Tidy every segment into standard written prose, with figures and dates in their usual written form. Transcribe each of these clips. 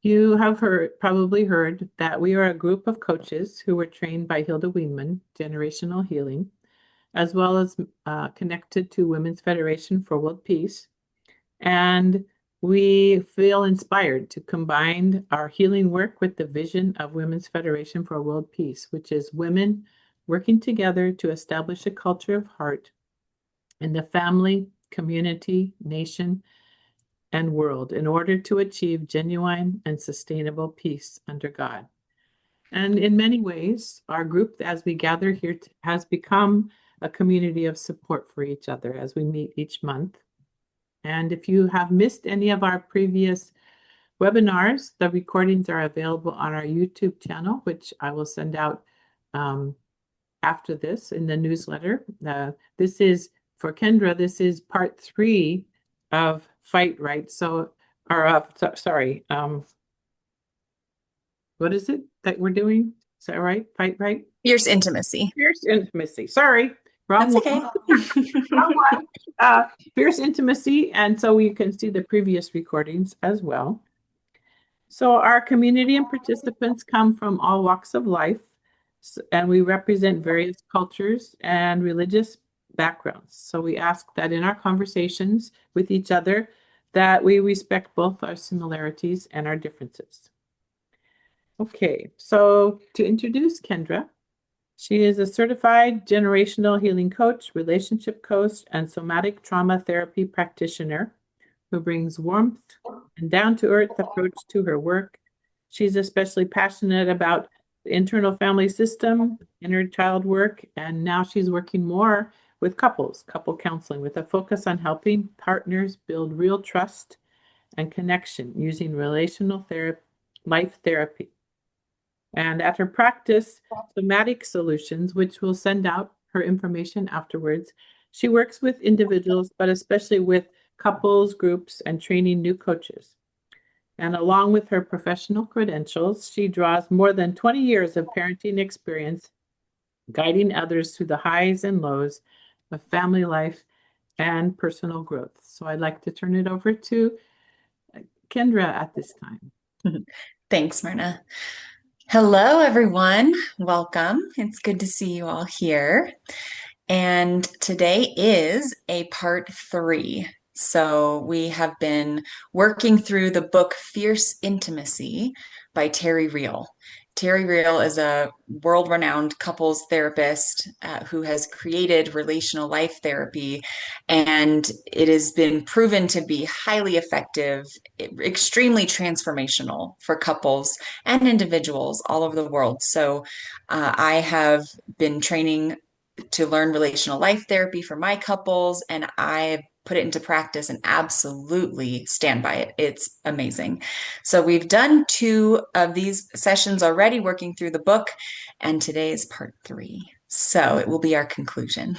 You have probably heard that we are a group of coaches who were trained by Hilda Weinman, Generational Healing, as well as connected to Women's Federation for World Peace. And we feel inspired to combine our healing work with the vision of Women's Federation for World Peace, which is women working together to establish a culture of heart in the family, community, nation, and world in order to achieve genuine and sustainable peace under God. And in many ways, our group, as we gather here, has become a community of support for each other as we meet each month. And if you have missed any of our previous webinars, the recordings are available on our YouTube channel, which I will send out after this in the newsletter. This is for Kendra, this is part 3 of Fight Right. So, sorry, what is it that we're doing? Is that right? Fight Right? Fierce intimacy. Fierce Intimacy. Sorry, wrong That's one. okay. Wrong one. Fierce Intimacy. And so you can see the previous recordings as well. So our community and participants come from all walks of life, and we represent various cultures and religious backgrounds. So we ask that in our conversations with each other, that we respect both our similarities and our differences. Okay, so to introduce Kendra, she is a certified generational healing coach, relationship coach, and somatic trauma therapy practitioner who brings warmth and down-to-earth approach to her work. She's especially passionate about the internal family system, inner child work, and now she's working more with couple counseling, with a focus on helping partners build real trust and connection using relational life therapy. And at her practice, Somatic Solutions, which will send out her information afterwards, she works with individuals, but especially with couples, groups, and training new coaches. And along with her professional credentials, she draws more than 20 years of parenting experience, guiding others through the highs and lows of family life and personal growth. So I'd like to turn it over to Kendra at this time. Thanks, Myrna. Hello, everyone. Welcome. It's good to see you all here. And today is a part 3. So we have been working through the book Fierce Intimacy by Terry Real. Terry Real is a world-renowned couples therapist who has created relational life therapy, and it has been proven to be highly effective, extremely transformational for couples and individuals all over the world. So I have been training to learn relational life therapy for my couples, and I put it into practice and absolutely stand by it. It's amazing. So we've done 2 of these sessions already working through the book, and today is part 3. So it will be our conclusion.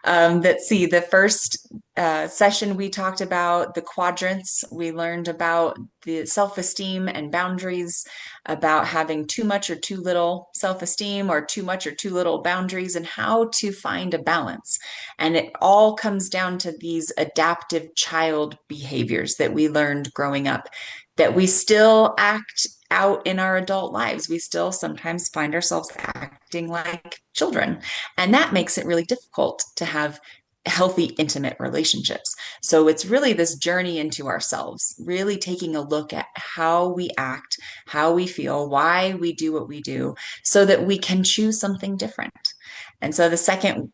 Let's see, the first session we talked about the quadrants. We learned about the self-esteem and boundaries, about having too much or too little self-esteem or too much or too little boundaries, and how to find a balance. And it all comes down to these adaptive child behaviors that we learned growing up that we still act out in our adult lives. We still sometimes find ourselves acting like children. And that makes it really difficult to have healthy, intimate relationships. So it's really this journey into ourselves, really taking a look at how we act, how we feel, why we do what we do, so that we can choose something different. And so the second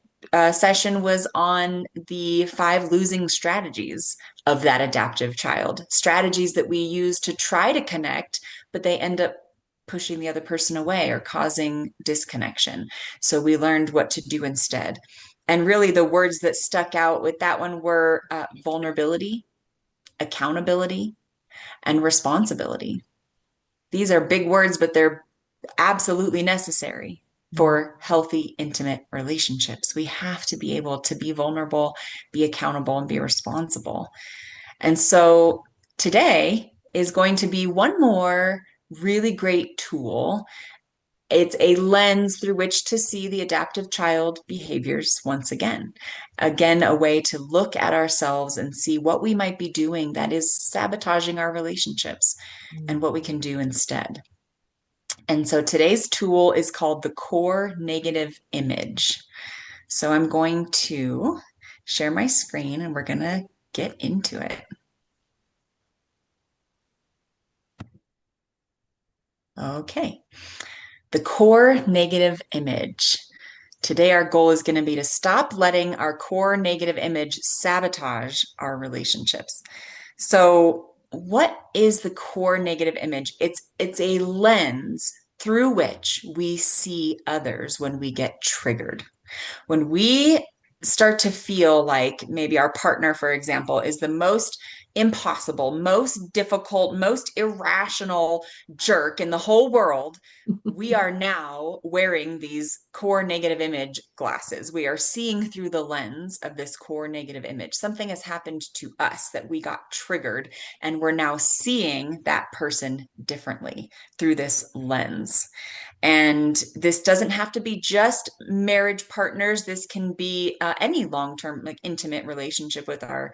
session was on the 5 losing strategies of that adaptive child, strategies that we use to try to connect, but they end up pushing the other person away or causing disconnection. So we learned what to do instead. And really, the words that stuck out with that one were vulnerability, accountability, and responsibility. These are big words, but they're absolutely necessary for healthy, intimate relationships. We have to be able to be vulnerable, be accountable, and be responsible. And so today is going to be one more really great tool It's a lens through which to see the adaptive child behaviors once again. Again, a way to look at ourselves and see what we might be doing that is sabotaging our relationships and what we can do instead. And so today's tool is called the core negative image. So I'm going to share my screen and we're going to get into it. Okay. The core negative image. Today, our goal is going to be to stop letting our core negative image sabotage our relationships. So, what is the core negative image? It's a lens through which we see others when we get triggered. When we start to feel like maybe our partner, for example, is the most impossible, most difficult, most irrational jerk in the whole world, we are now wearing these core negative image glasses. We are seeing through the lens of this core negative image. Something has happened to us that we got triggered, and we're now seeing that person differently through this lens. And this doesn't have to be just marriage partners. This can be any long-term, like intimate relationship with our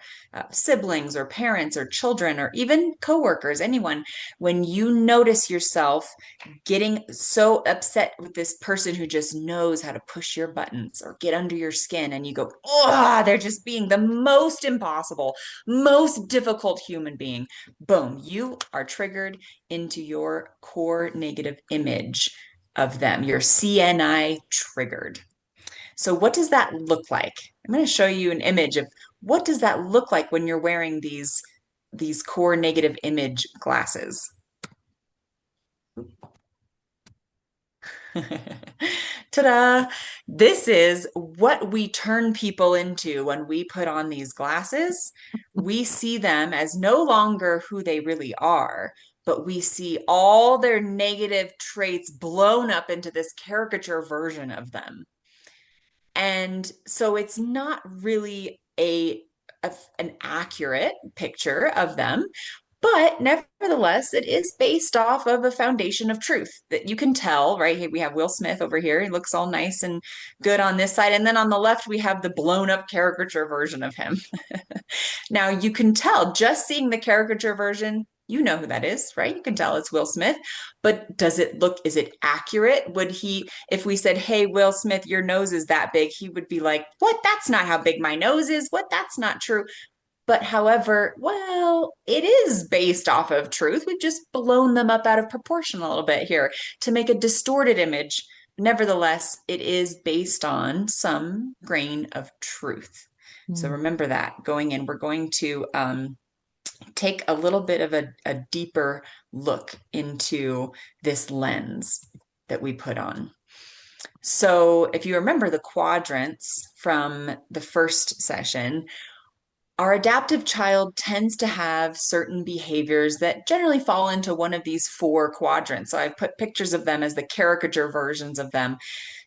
siblings or parents or children or even coworkers, anyone. When you notice yourself getting so upset with this person who just knows how to push your buttons or get under your skin, and you go, oh, they're just being the most impossible, most difficult human being. Boom, you are triggered into your core negative image of them. Your CNI triggered. So what does that look like? I'm going to show you an image of what does that look like when you're wearing these core negative image glasses. Ta-da! This is what we turn people into when we put on these glasses. We see them as no longer who they really are, but we see all their negative traits blown up into this caricature version of them. And so it's not really an accurate picture of them, but nevertheless, it is based off of a foundation of truth that you can tell, right? Here we have Will Smith over here. He looks all nice and good on this side. And then on the left, we have the blown up caricature version of him. Now you can tell just seeing the caricature version, you know who that is, right? You can tell it's Will Smith. But does it look, is it accurate? Would he, if we said, hey, Will Smith, your nose is that big, he would be like, what? That's not how big my nose is. What? That's not true. But however, well, it is based off of truth. We've just blown them up out of proportion a little bit here to make a distorted image. Nevertheless, it is based on some grain of truth. So remember that going in, we're going to take a little bit of a deeper look into this lens that we put on. So if you remember the quadrants from the first session, our adaptive child tends to have certain behaviors that generally fall into one of these four quadrants. So I've put pictures of them as the caricature versions of them.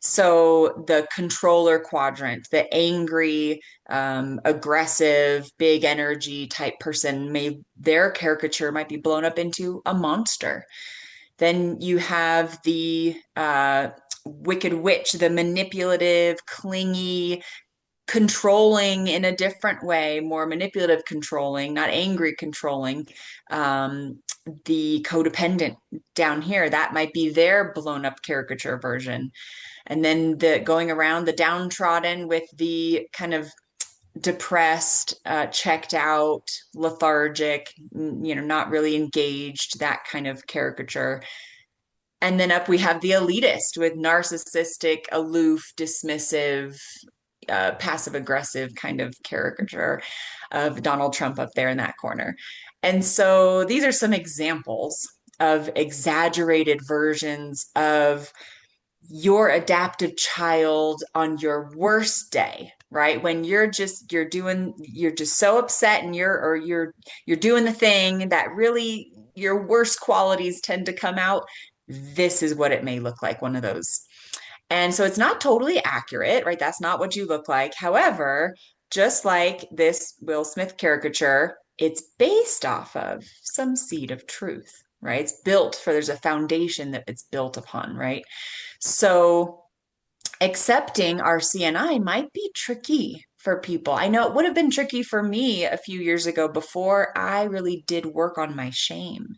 So the controller quadrant, the angry, aggressive, big energy type person, their caricature might be blown up into a monster. Then you have the wicked witch, the manipulative, clingy, controlling in a different way, more manipulative controlling, not angry controlling. The codependent down here, that might be their blown up caricature version. And then the going around the downtrodden with the kind of depressed, checked out, lethargic, not really engaged, that kind of caricature. And then up we have the elitist with narcissistic, aloof, dismissive, passive aggressive kind of caricature of Donald Trump up there in that corner. And so these are some examples of exaggerated versions of your adaptive child on your worst day, right? When you're just so upset and you're doing the thing that really your worst qualities tend to come out. This is what it may look like, one of those. And so it's not totally accurate, right? That's not what you look like. However, just like this Will Smith caricature, it's based off of some seed of truth. right? There's a foundation that it's built upon, right? So accepting our CNI might be tricky for people. I know it would have been tricky for me a few years ago before I really did work on my shame.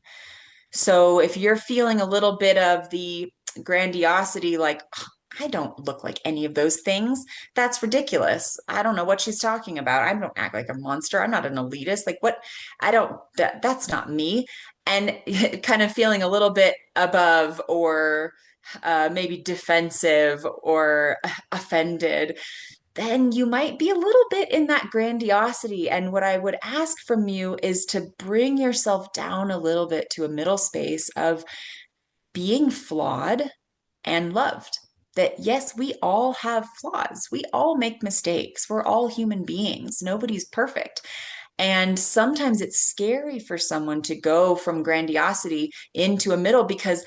So if you're feeling a little bit of the grandiosity, like, "Ugh, I don't look like any of those things. That's ridiculous. I don't know what she's talking about. I don't act like a monster. I'm not an elitist. Like what? That's not me." And kind of feeling a little bit above or maybe defensive or offended, then you might be a little bit in that grandiosity. And what I would ask from you is to bring yourself down a little bit to a middle space of being flawed and loved. That yes, we all have flaws. We all make mistakes. We're all human beings. Nobody's perfect. And sometimes it's scary for someone to go from grandiosity into a middle because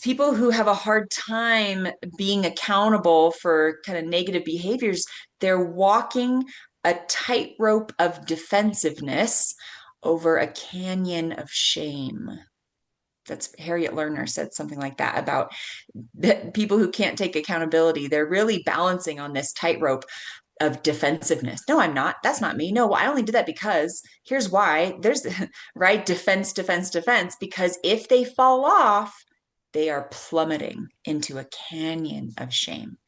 people who have a hard time being accountable for kind of negative behaviors, they're walking a tightrope of defensiveness over a canyon of shame. That's Harriet Lerner said something like that about people who can't take accountability. They're really balancing on this tightrope of defensiveness. No, I'm not. That's not me. No, I only did that because here's why. There's right defense, defense, defense. Because if they fall off, they are plummeting into a canyon of shame.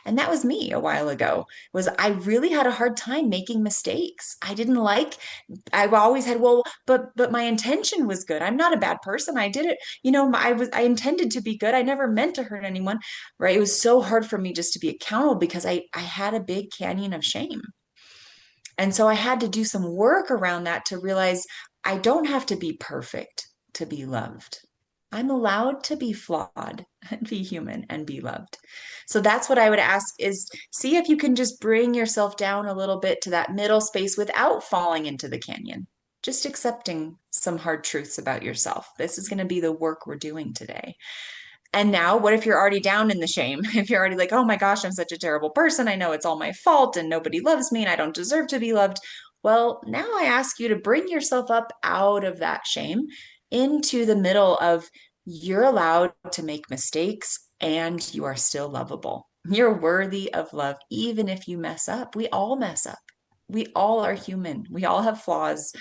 And that was me a while ago. Was I really had a hard time making mistakes. I didn't like I've always had, well, but my intention was good. I'm not a bad person. I did it, I intended to be good. I never meant to hurt anyone, right? It was so hard for me just to be accountable because I had a big canyon of shame. And so I had to do some work around that to realize I don't have to be perfect to be loved. I'm allowed to be flawed and be human and be loved. So that's what I would ask is see if you can just bring yourself down a little bit to that middle space without falling into the canyon. Just accepting some hard truths about yourself. This is going to be the work we're doing today. And now, what if you're already down in the shame? If you're already like, oh my gosh, I'm such a terrible person. I know it's all my fault and nobody loves me and I don't deserve to be loved. Well, now I ask you to bring yourself up out of that shame into the middle of you're allowed to make mistakes and you are still lovable. You're worthy of love, even if you mess up. We all mess up. We all are human. We all have flaws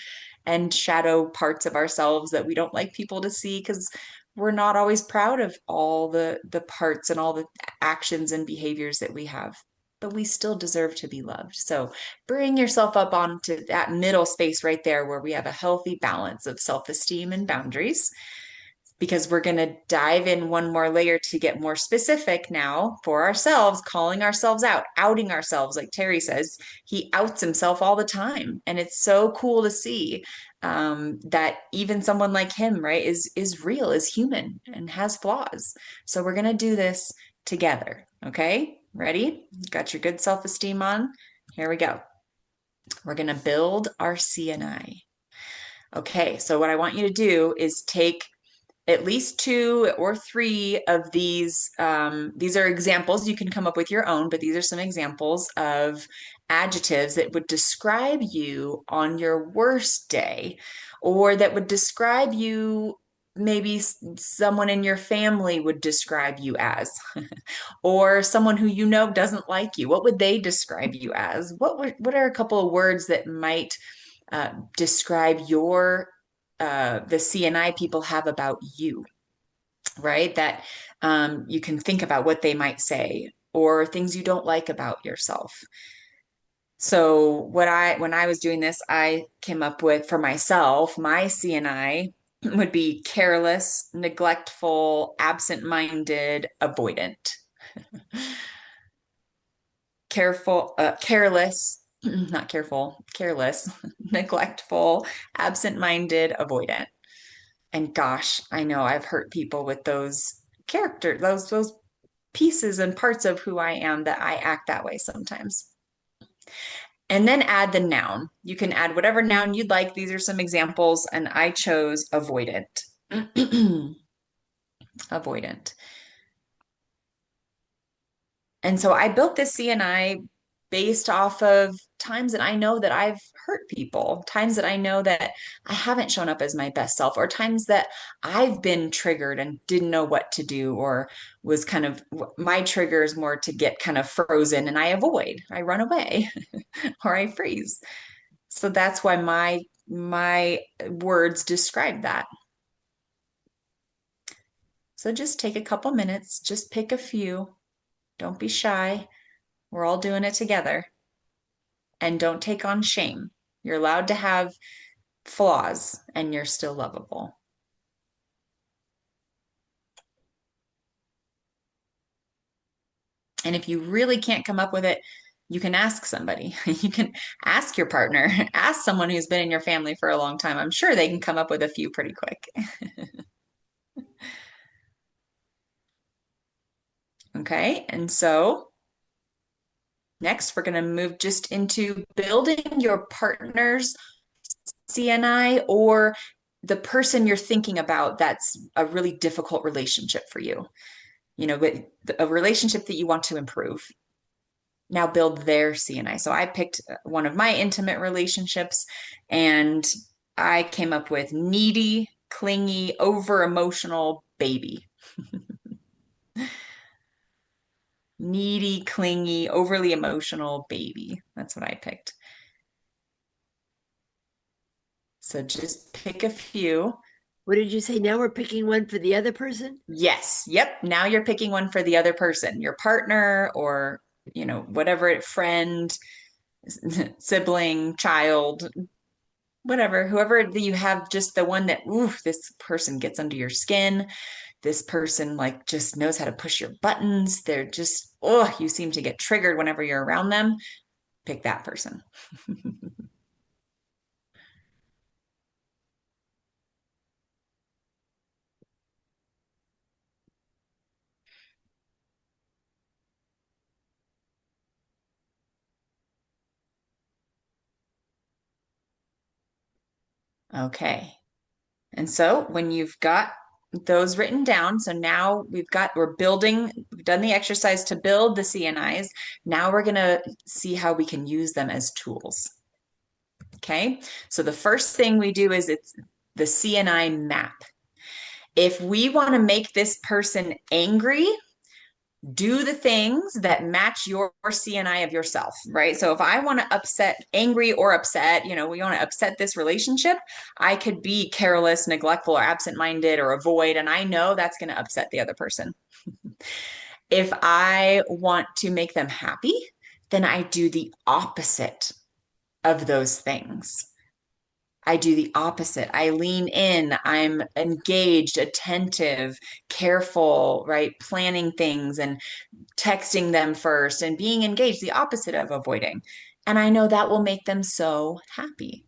and shadow parts of ourselves that we don't like people to see because we're not always proud of all the parts and all the actions and behaviors that we have, but we still deserve to be loved. So bring yourself up onto that middle space right there where we have a healthy balance of self-esteem and boundaries, because we're going to dive in one more layer to get more specific now for ourselves, calling ourselves out, outing ourselves. Like Terry says, he outs himself all the time. And it's so cool to see that even someone like him, right, is real, is human and has flaws. So we're going to do this together. Okay. Ready? Got your good self-esteem on? Here we go. We're going to build our CNI. Okay. So what I want you to do is take at least two or three of these. These are examples. You can come up with your own, but these are some examples of adjectives that would describe you on your worst day, or that would describe you, maybe someone in your family would describe you as, or someone who you know doesn't like you. What would they describe you as? What are a couple of words that might describe the CNI people have about you, right? That you can think about what they might say or things you don't like about yourself. So when I was doing this, I came up with for myself, my CNI would be careless, neglectful, absent-minded, avoidant. Careless, not careful, careless, neglectful, absent-minded, avoidant. And gosh, I know I've hurt people with those those pieces and parts of who I am, that I act that way sometimes. And then add the noun. You can add whatever noun you'd like. These are some examples, and I chose avoidant. Avoidant. And so I built this CNI based off of times that I know that I've hurt people, times that I know that I haven't shown up as my best self, or times that I've been triggered and didn't know what to do, or was kind of my trigger is more to get kind of frozen and I avoid, I run away, or I freeze. So that's why my words describe that. So just take a couple minutes, just pick a few. Don't be shy. We're all doing it together. And don't take on shame. You're allowed to have flaws and you're still lovable. And if you really can't come up with it, you can ask somebody. You can ask your partner, ask someone who's been in your family for a long time. I'm sure they can come up with a few pretty quick. Okay, and so next we're going to move just into building your partner's CNI, or the person you're thinking about that's a really difficult relationship for you. But a relationship that you want to improve. Now build their CNI. So I picked one of my intimate relationships and I came up with needy, clingy, over emotional baby. Needy, clingy, overly emotional baby. That's what I picked. So just pick a few. What did you say? Now we're picking one for the other person? Yes. Yep. Now you're picking one for the other person, your partner, or, whatever, friend, sibling, child, whatever, whoever you have, just the one that, ooh, this person gets under your skin. This person like just knows how to push your buttons. They're just, oh, you seem to get triggered whenever you're around them. Pick that person. Okay. And so when you've got those written down, so now we're building, we've done the exercise to build the CNIs. Now we're going to see how we can use them as tools. Okay. So the first thing we do is it's the CNI map. If we want to make this person angry, do the things that match your CNI of yourself, right? So if I want to angry or upset, we want to upset this relationship, I could be careless, neglectful, or absent-minded, or avoid, and I know that's going to upset the other person. If I want to make them happy, then I do the opposite of those things. I do the opposite. I lean in. I'm engaged, attentive, careful, right? Planning things and texting them first and being engaged, the opposite of avoiding. And I know that will make them so happy.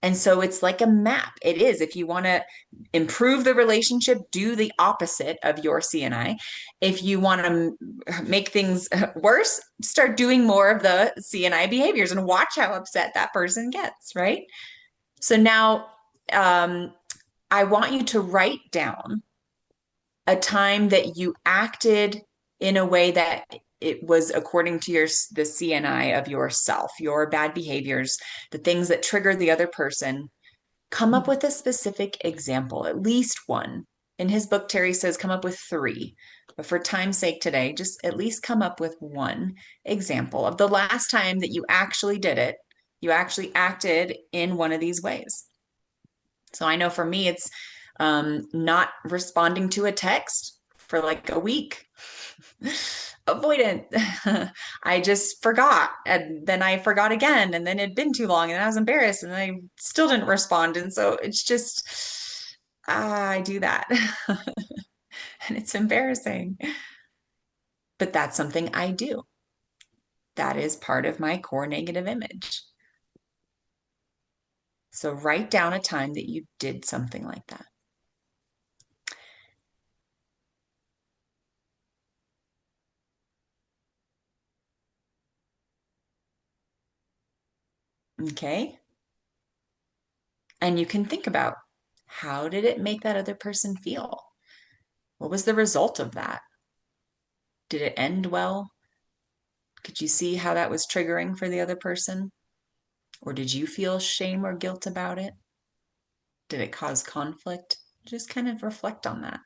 And so it's like a map. It is. If you want to improve the relationship, do the opposite of your CNI. If you want to make things worse, start doing more of the CNI behaviors and watch how upset that person gets, right? So now I want you to write down a time that you acted in a way that it was according to the CNI of yourself, your bad behaviors, the things that trigger the other person. Come up with a specific example, at least one. In his book, Terry says come up with three. But for time's sake today, just at least come up with one example of the last time that you actually did it. You actually acted in one of these ways. So I know for me, it's not responding to a text for like a week. Avoidant. I just forgot. And then I forgot again. And then it'd been too long and I was embarrassed and I still didn't respond. And so it's just, I do that. And it's embarrassing. But that's something I do. That is part of my core negative image. So write down a time that you did something like that. Okay. And you can think about, how did it make that other person feel? What was the result of that? Did it end well? Could you see how that was triggering for the other person? Or did you feel shame or guilt about it? Did it cause conflict? Just kind of reflect on that.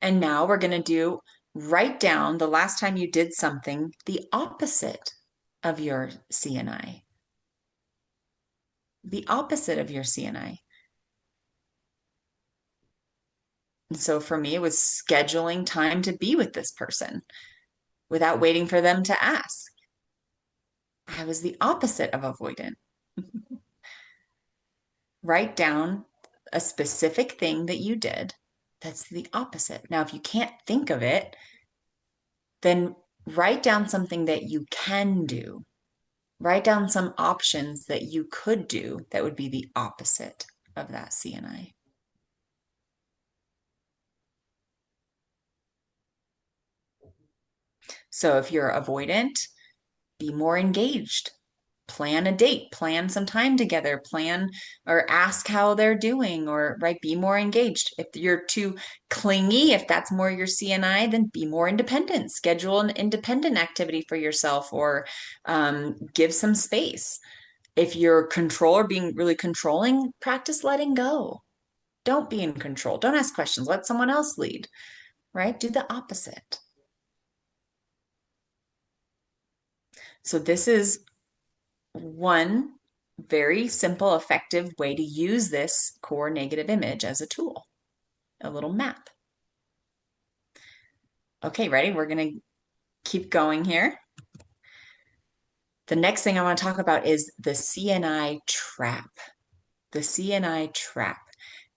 And now we're going to write down the last time you did something the opposite of your CNI. The opposite of your CNI. And so for me, it was scheduling time to be with this person without waiting for them to ask. I was the opposite of avoidant. Write down a specific thing that you did that's the opposite. Now, if you can't think of it, then write down something that you can do. Write down some options that you could do that would be the opposite of that CNI. So if you're avoidant, be more engaged. Plan a date, plan some time together, plan or ask how they're doing, or right, be more engaged. If you're too clingy, if that's more your CNI, then be more independent. Schedule an independent activity for yourself, or give some space. If you're control or being really controlling, practice letting go. Don't be in control. Don't ask questions. Let someone else lead, right? Do the opposite. So this is one very simple, effective way to use this core negative image as a tool, a little map. Okay, ready? We're going to keep going here. The next thing I want to talk about is the CNI trap. The CNI trap.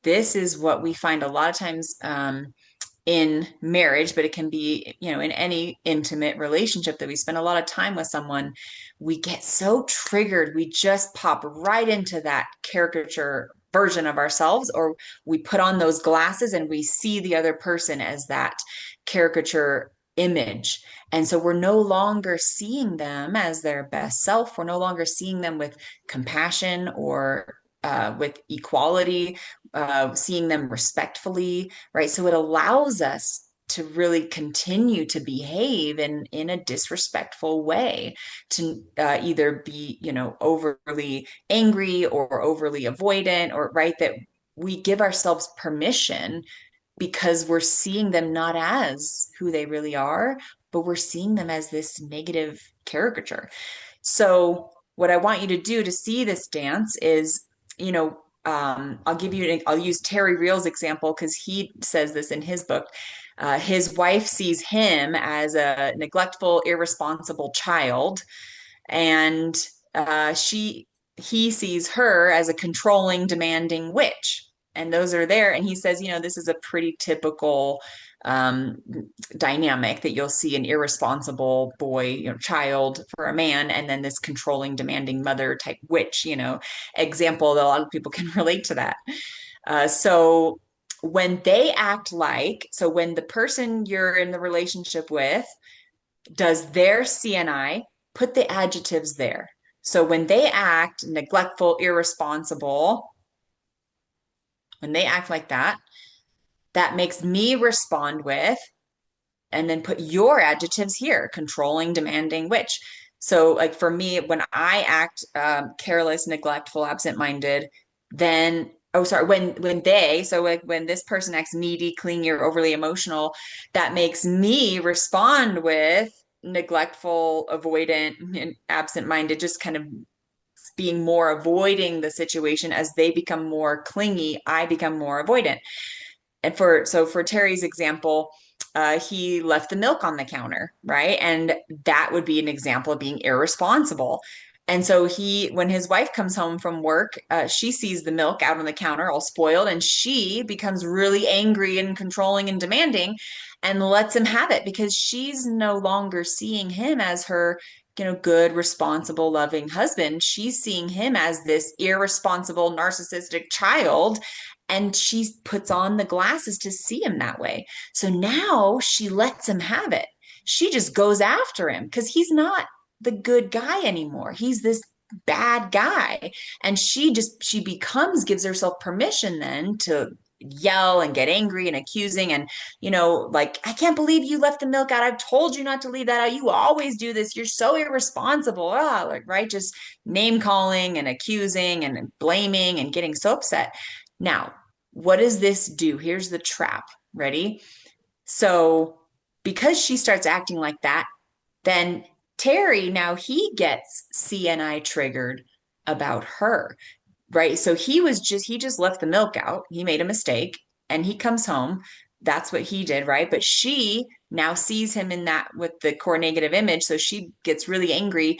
This is what we find a lot of times in marriage, but it can be, in any intimate relationship that we spend a lot of time with someone. We get so triggered, we just pop right into that caricature version of ourselves, or we put on those glasses and we see the other person as that caricature image. And so we're no longer seeing them as their best self. We're no longer seeing them with compassion or with equality, seeing them respectfully, right? So it allows us to really continue to behave in a disrespectful way, to either be, overly angry or overly avoidant, or right, that we give ourselves permission because we're seeing them not as who they really are, but we're seeing them as this negative caricature. So what I want you to do to see this dance is, I'll use Terry Real's example because he says this in his book. His wife sees him as a neglectful, irresponsible child, and he sees her as a controlling, demanding witch. And those are there. And he says, this is a pretty typical dynamic that you'll see an irresponsible boy, child for a man, and then this controlling, demanding mother type witch, example that a lot of people can relate to that. So when they act so when the person you're in the relationship with does their CNI, put the adjectives there. So when they act neglectful, irresponsible, when they act like that, that makes me respond with, and then put your adjectives here: controlling, demanding, witch. So like for me, when I act careless, neglectful, absent-minded, then when this person acts needy, clingy, or overly emotional, that makes me respond with neglectful, avoidant, and absent-minded, just kind of being more avoiding the situation. As they become more clingy, I become more avoidant. And for Terry's example, he left the milk on the counter, right? And that would be an example of being irresponsible. And so when his wife comes home from work, she sees the milk out on the counter all spoiled, and she becomes really angry and controlling and demanding and lets him have it, because she's no longer seeing him as her, good, responsible, loving husband. She's seeing him as this irresponsible, narcissistic child, and she puts on the glasses to see him that way. So now she lets him have it. She just goes after him because he's not the good guy anymore. He's this bad guy. And she gives herself permission then to yell and get angry and accusing and, like, I can't believe you left the milk out. I've told you not to leave that out. You always do this. You're so irresponsible. Like, right? Just name calling and accusing and blaming and getting so upset. Now, what does this do? Here's the trap. Ready? So, because she starts acting like that, then Terry, now he gets CNI triggered about her, right? So he just left the milk out. He made a mistake and he comes home. That's what he did, right? But she now sees him in that with the core negative image. So she gets really angry.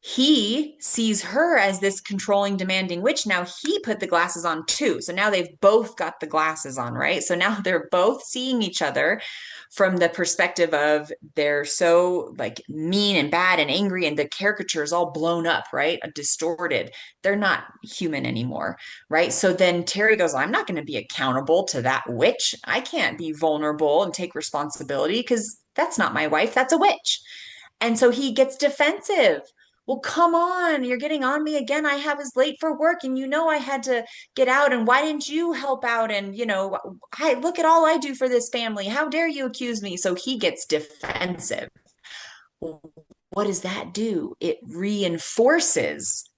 He sees her as this controlling, demanding witch. Now he put the glasses on too. So now they've both got the glasses on, right? So now they're both seeing each other from the perspective of they're so like mean and bad and angry, and the caricature is all blown up, right? Distorted. They're not human anymore, right? So then Terry goes, I'm not going to be accountable to that witch. I can't be vulnerable and take responsibility because that's not my wife. That's a witch. And so he gets defensive. Well, come on, you're getting on me again. I was late for work and I had to get out. And why didn't you help out? And, I look at all I do for this family. How dare you accuse me? So he gets defensive. Well, what does that do? It reinforces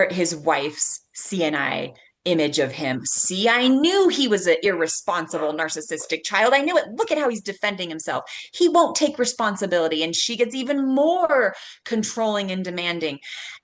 his wife's CNI image of him. See, I knew he was an irresponsible, narcissistic child. I knew it. Look at how he's defending himself. He won't take responsibility. And she gets even more controlling and demanding.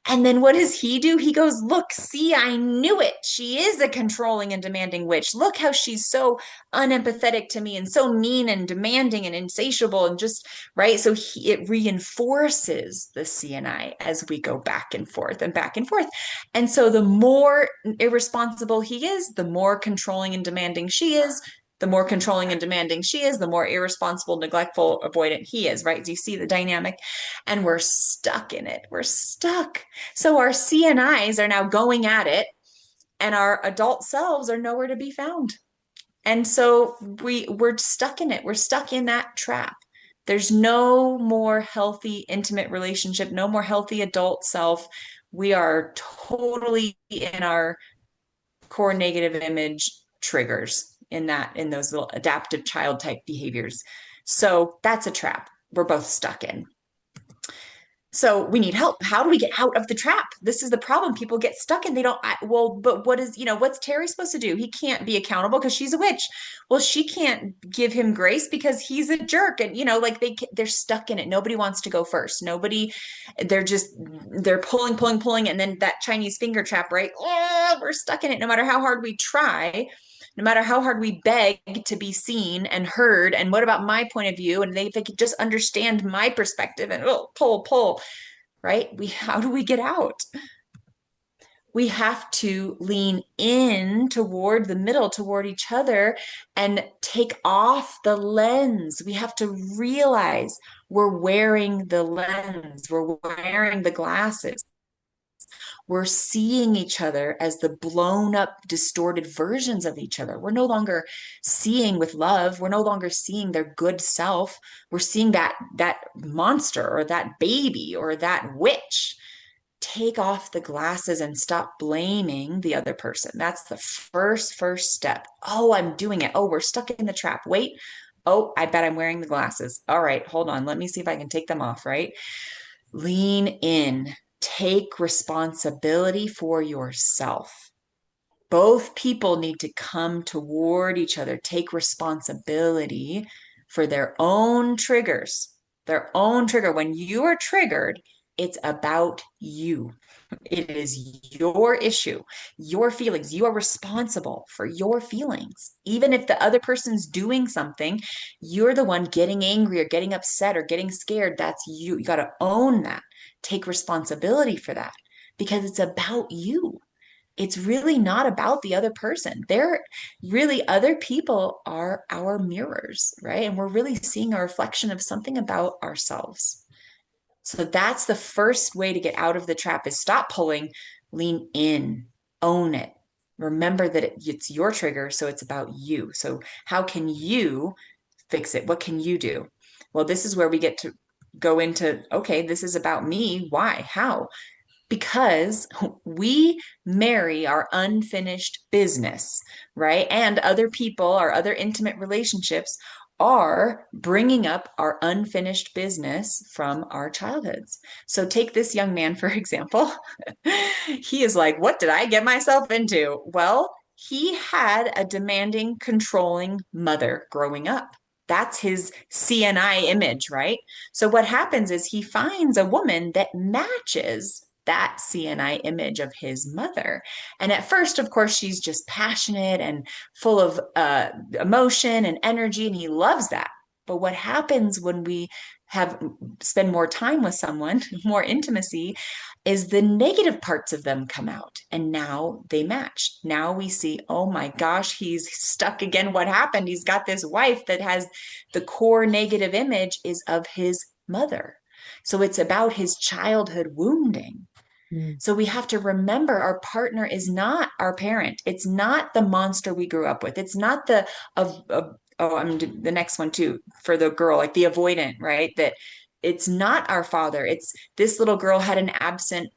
And then what does he do? He goes, look, see, I knew it. She is a controlling and demanding witch. Look how she's so unempathetic to me and so mean and demanding and insatiable and just, right? So it reinforces the CNI as we go back and forth and back and forth. And so the more irresponsible he is, the more controlling and demanding she is. The more controlling and demanding she is, the more irresponsible, neglectful, avoidant he is, right? Do you see the dynamic? And we're stuck in it. We're stuck. So our CNIs are now going at it, and our adult selves are nowhere to be found. And so we're stuck in it. We're stuck in that trap. There's no more healthy, intimate relationship, no more healthy adult self. We are totally in our core negative image triggers in those little adaptive child type behaviors. So that's a trap we're both stuck in. So we need help. How do we get out of the trap? This is the problem. People get stuck and they don't, but what's Terry supposed to do? He can't be accountable because she's a witch. Well, she can't give him grace because he's a jerk. And, like they're stuck in it. Nobody wants to go first. They're pulling. And then that Chinese finger trap, right? Oh, we're stuck in it. No matter how hard we try, no matter how hard we beg to be seen and heard, and what about my point of view? And they could just understand my perspective and pull, right? How do we get out? We have to lean in toward the middle, toward each other, and take off the lens. We have to realize we're wearing the lens, we're wearing the glasses. We're seeing each other as the blown up, distorted versions of each other. We're no longer seeing with love. We're no longer seeing their good self. We're seeing that monster or that baby or that witch. Take off the glasses and stop blaming the other person. That's the first step. Oh, I'm doing it. Oh, we're stuck in the trap. Wait. Oh, I bet I'm wearing the glasses. All right, hold on. Let me see if I can take them off, right? Lean in. Take responsibility for yourself. Both people need to come toward each other, take responsibility for their own triggers, their own trigger. When you are triggered, it's about you. It is your issue, your feelings. You are responsible for your feelings. Even if the other person's doing something, you're the one getting angry or getting upset or getting scared. That's you. You got to own that. Take responsibility for that because it's about you. It's really not about the other person. Other people are our mirrors, right? And we're really seeing a reflection of something about ourselves. So that's the first way to get out of the trap is stop pulling, lean in, own it. Remember that it's your trigger, so it's about you. So how can you fix it? What can you do? Well, this is where we get to go into, okay, this is about me. Why? How? because we marry our unfinished business, right? And other people, our other intimate relationships are bringing up our unfinished business from our childhoods. So take this young man, for example. He is like, what did I get myself into? Well, he had a demanding, controlling mother growing up. That's his CNI image, right? So what happens is he finds a woman that matches that CNI image of his mother. And at first, of course, she's just passionate and full of emotion and energy, and he loves that. But what happens when we have spend more time with someone, more intimacy, is the negative parts of them come out, and now they match. Now we see, oh my gosh, he's stuck again. What happened? He's got this wife that has the core negative image is of his mother. So it's about his childhood wounding. So we have to remember our partner is not our parent. It's not the monster we grew up with. It's not the I'm the next one too for the girl, like the avoidant, right? That it's not our father. It's this little girl had an absent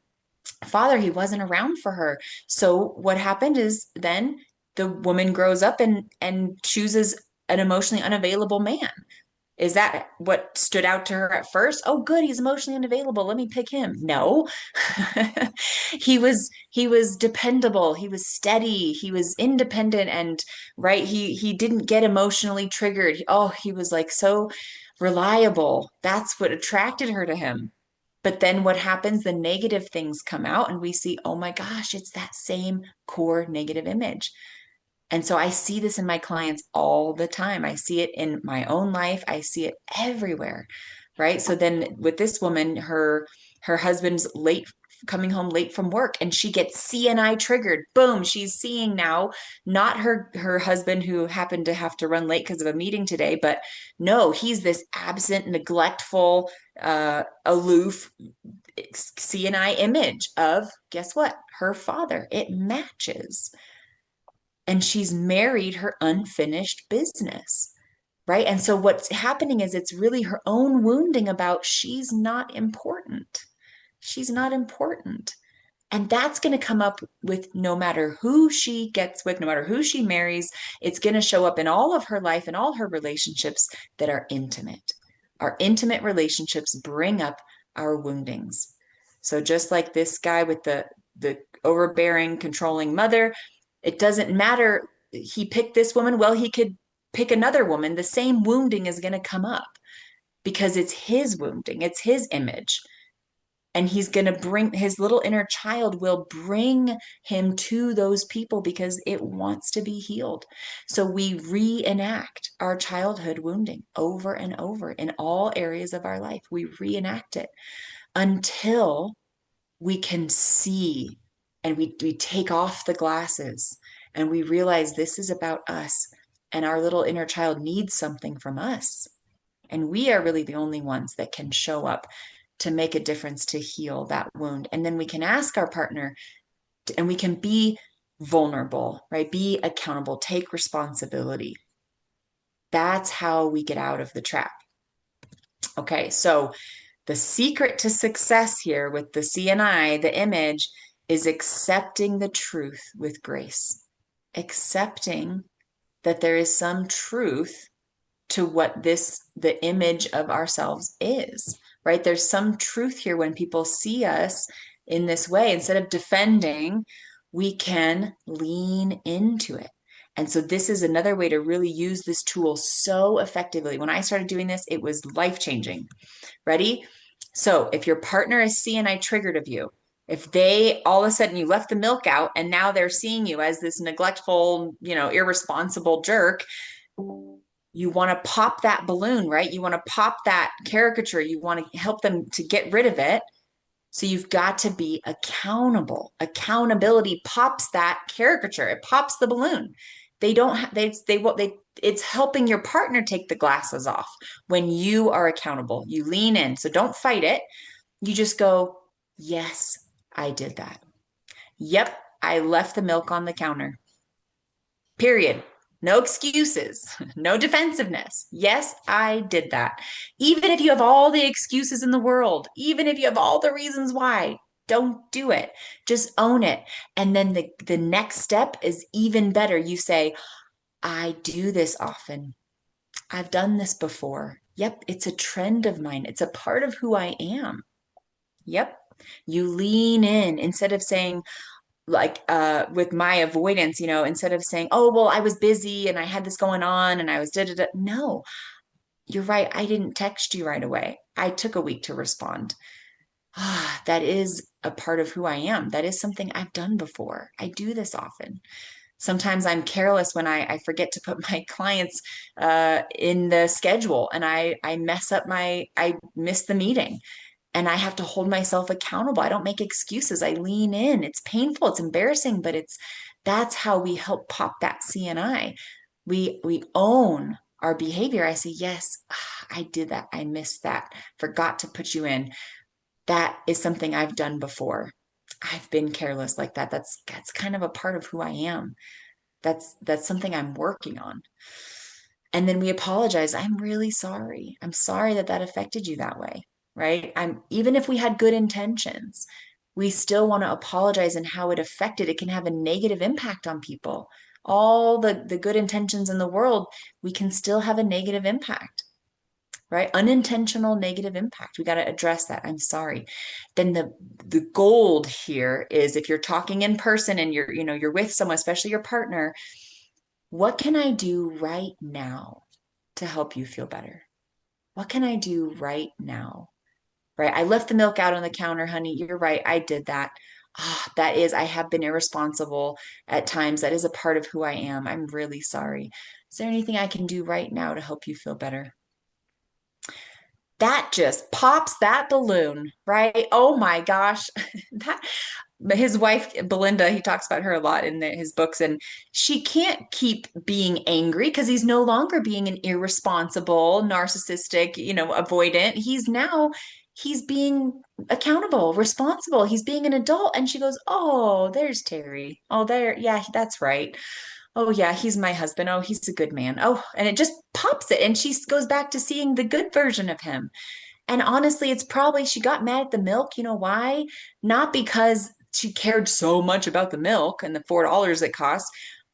father. He wasn't around for her. So what happened is then the woman grows up and chooses an emotionally unavailable man. Is that what stood out to her at first? Oh, good, he's emotionally unavailable. Let me pick him. No. He was dependable, he was steady, he was independent, and right, he didn't get emotionally triggered. Oh, he was like so reliable. That's what attracted her to him. But then what happens? The negative things come out, and we see, oh my gosh, it's that same core negative image. And so I see this in my clients all the time. I see it in my own life. I see it everywhere. Right. So then with this woman, her husband's late coming home late from work, and she gets CNI triggered. Boom. She's seeing now not her husband who happened to have to run late because of a meeting today, but no, he's this absent, neglectful, aloof CNI image of, guess what? Her father. It matches, and she's married her unfinished business, right? And so what's happening is it's really her own wounding about she's not important. She's not important. And that's going to come up with no matter who she gets with, no matter who she marries. It's going to show up in all of her life and all her relationships that are intimate. Our intimate relationships bring up our woundings. So just like this guy with the overbearing, controlling mother, it doesn't matter. He picked this woman. Well, he could pick another woman. The same wounding is going to come up because it's his wounding, it's his image. And he's going to bring his little inner child will bring him to those people because it wants to be healed. So we reenact our childhood wounding over and over in all areas of our life. We reenact it until we can see, and we take off the glasses and we realize this is about us, and our little inner child needs something from us. And we are really the only ones that can show up to make a difference, to heal that wound. And then we can ask our partner and we can be vulnerable, right? Be accountable, take responsibility. That's how we get out of the trap. Okay, so the secret to success here with the CNI, the image, is accepting the truth with grace, accepting that there is some truth to what the image of ourselves is, right? There's some truth here when people see us in this way. Instead of defending, we can lean into it. And so this is another way to really use this tool so effectively. When I started doing this, it was life-changing. Ready? So if your partner is CNI triggered of you, if they all of a sudden you left the milk out and now they're seeing you as this neglectful, irresponsible jerk, you want to pop that balloon, right? You want to pop that caricature. You want to help them to get rid of it. So you've got to be accountable. Accountability pops that caricature. It pops the balloon. They don't have, it's helping your partner take the glasses off when you are accountable. You lean in. So don't fight it. You just go, yes, I did that. Yep, I left the milk on the counter. Period. No excuses, no defensiveness. Yes, I did that. Even if you have all the excuses in the world, even if you have all the reasons why, Don't do it. Just own it. And then the next step is even better. You say, I do this often. I've done this before. Yep, it's a trend of mine. It's a part of who I am. Yep. You lean in instead of saying, like with my avoidance, instead of saying, oh, well, I was busy and I had this going on and I was da da da. No, you're right. I didn't text you right away. I took a week to respond. That is a part of who I am. That is something I've done before. I do this often. Sometimes I'm careless when I forget to put my clients in the schedule and I mess up I miss the meeting and I have to hold myself accountable. I don't make excuses. I lean in. It's painful. It's embarrassing, but that's how we help pop that CNI. We own our behavior. I say, yes, I did that. I missed that. Forgot to put you in. That is something I've done before. I've been careless like that. That's kind of a part of who I am. That's something I'm working on. And then we apologize. I'm really sorry. I'm sorry that that affected you that way, right? Even if we had good intentions, we still want to apologize and how it affected. It can have a negative impact on people. All the good intentions in the world, we can still have a negative impact, right? Unintentional negative impact. We got to address that. I'm sorry. Then the gold here is if you're talking in person and you're with someone, especially your partner, what can I do right now to help you feel better? What can I do right now? Right? I left the milk out on the counter, honey. You're right. I did that. I have been irresponsible at times. That is a part of who I am. I'm really sorry. Is there anything I can do right now to help you feel better? That just pops that balloon, right? Oh my gosh. That his wife Belinda, he talks about her a lot in his books, and she can't keep being angry because he's no longer being an irresponsible, narcissistic, avoidant. He's being accountable, responsible. He's being an adult. And she goes, "Oh, there's Terry. Oh, there, yeah, that's right. Oh, yeah, he's my husband. Oh, he's a good man. Oh," and it just pops it. And she goes back to seeing the good version of him. And honestly, it's probably she got mad at the milk. You know why? Not because she cared so much about the milk and the $4 it cost,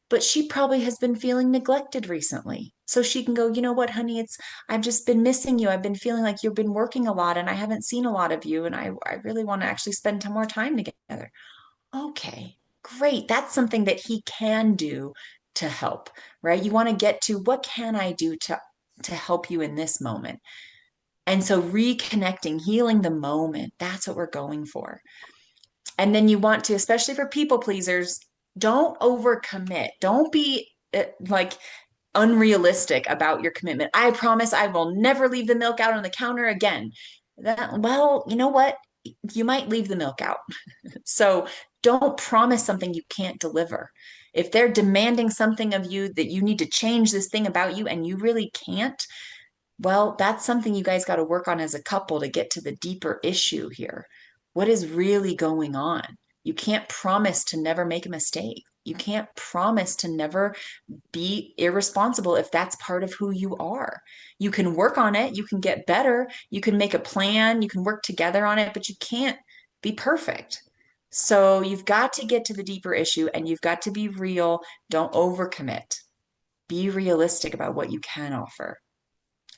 but she probably has been feeling neglected recently. So she can go, you know what, honey, I've just been missing you. I've been feeling like you've been working a lot and I haven't seen a lot of you. And I really want to actually spend more time together. Okay, great. That's something that he can do to help, right? You want to get to what can I do to help you in this moment? And so reconnecting, healing the moment, that's what we're going for. And then you want to, especially for people pleasers, don't overcommit. Don't be like unrealistic about your commitment. I promise I will never leave the milk out on the counter again. Well, you know what? You might leave the milk out. So don't promise something you can't deliver. If they're demanding something of you that you need to change this thing about you and you really can't, well, that's something you guys got to work on as a couple to get to the deeper issue here. What is really going on? You can't promise to never make a mistake. You can't promise to never be irresponsible if that's part of who you are. You can work on it, you can get better, you can make a plan, you can work together on it, but you can't be perfect. So you've got to get to the deeper issue and you've got to be real. Don't overcommit. Be realistic about what you can offer.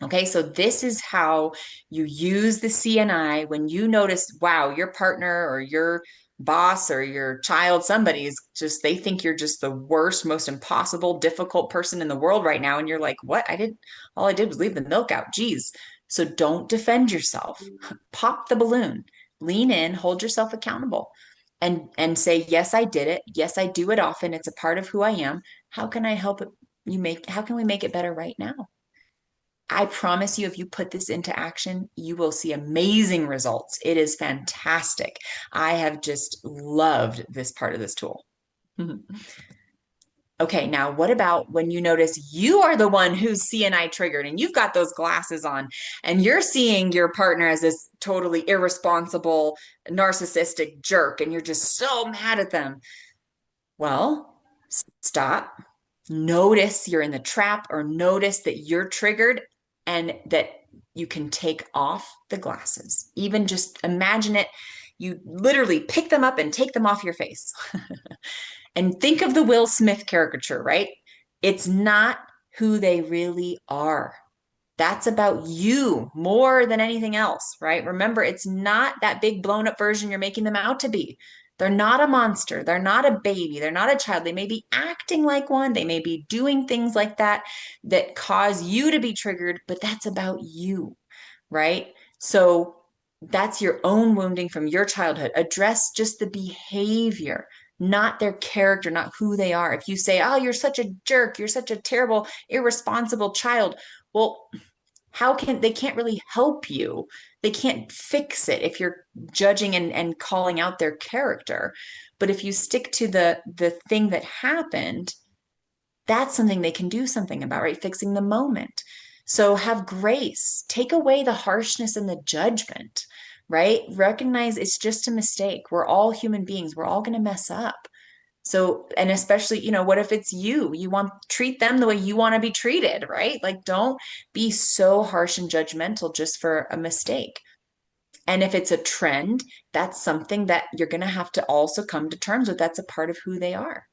Okay, so this is how you use the CNI when you notice, wow, your partner or your boss or your child, somebody is just, they think you're just the worst, most impossible, difficult person in the world right now. And you're like, what? All I did was leave the milk out. Geez. So don't defend yourself. Pop the balloon, lean in, hold yourself accountable and say, yes, I did it. Yes, I do it often. It's a part of who I am. How can I help how can we make it better right now? I promise you, if you put this into action, you will see amazing results. It is fantastic. I have just loved this part of this tool. Okay, now what about when you notice you are the one who's CNI triggered and you've got those glasses on and you're seeing your partner as this totally irresponsible, narcissistic jerk and you're just so mad at them? Well, stop. Notice you're in the trap or notice that you're triggered and that you can take off the glasses. Even just imagine it. You literally pick them up and take them off your face. And think of the Will Smith caricature, right? It's not who they really are. That's about you more than anything else, right? Remember, it's not that big blown up version you're making them out to be. They're not a monster. They're not a baby. They're not a child. They may be acting like one. They may be doing things like that that cause you to be triggered, but that's about you, right? So that's your own wounding from your childhood. Address just the behavior, not their character, not who they are. If you say, oh, you're such a jerk, you're such a terrible, irresponsible child, well, how can they can't really help you? They can't fix it if you're judging and calling out their character. But if you stick to the thing that happened, that's something they can do something about, right? Fixing the moment. So have grace, take away the harshness and the judgment, right? Recognize it's just a mistake. We're all human beings. We're all going to mess up. So, and especially, what if it's you? You want treat them the way you want to be treated, right? Like, don't be so harsh and judgmental just for a mistake. And if it's a trend, that's something that you're going to have to also come to terms with. That's a part of who they are.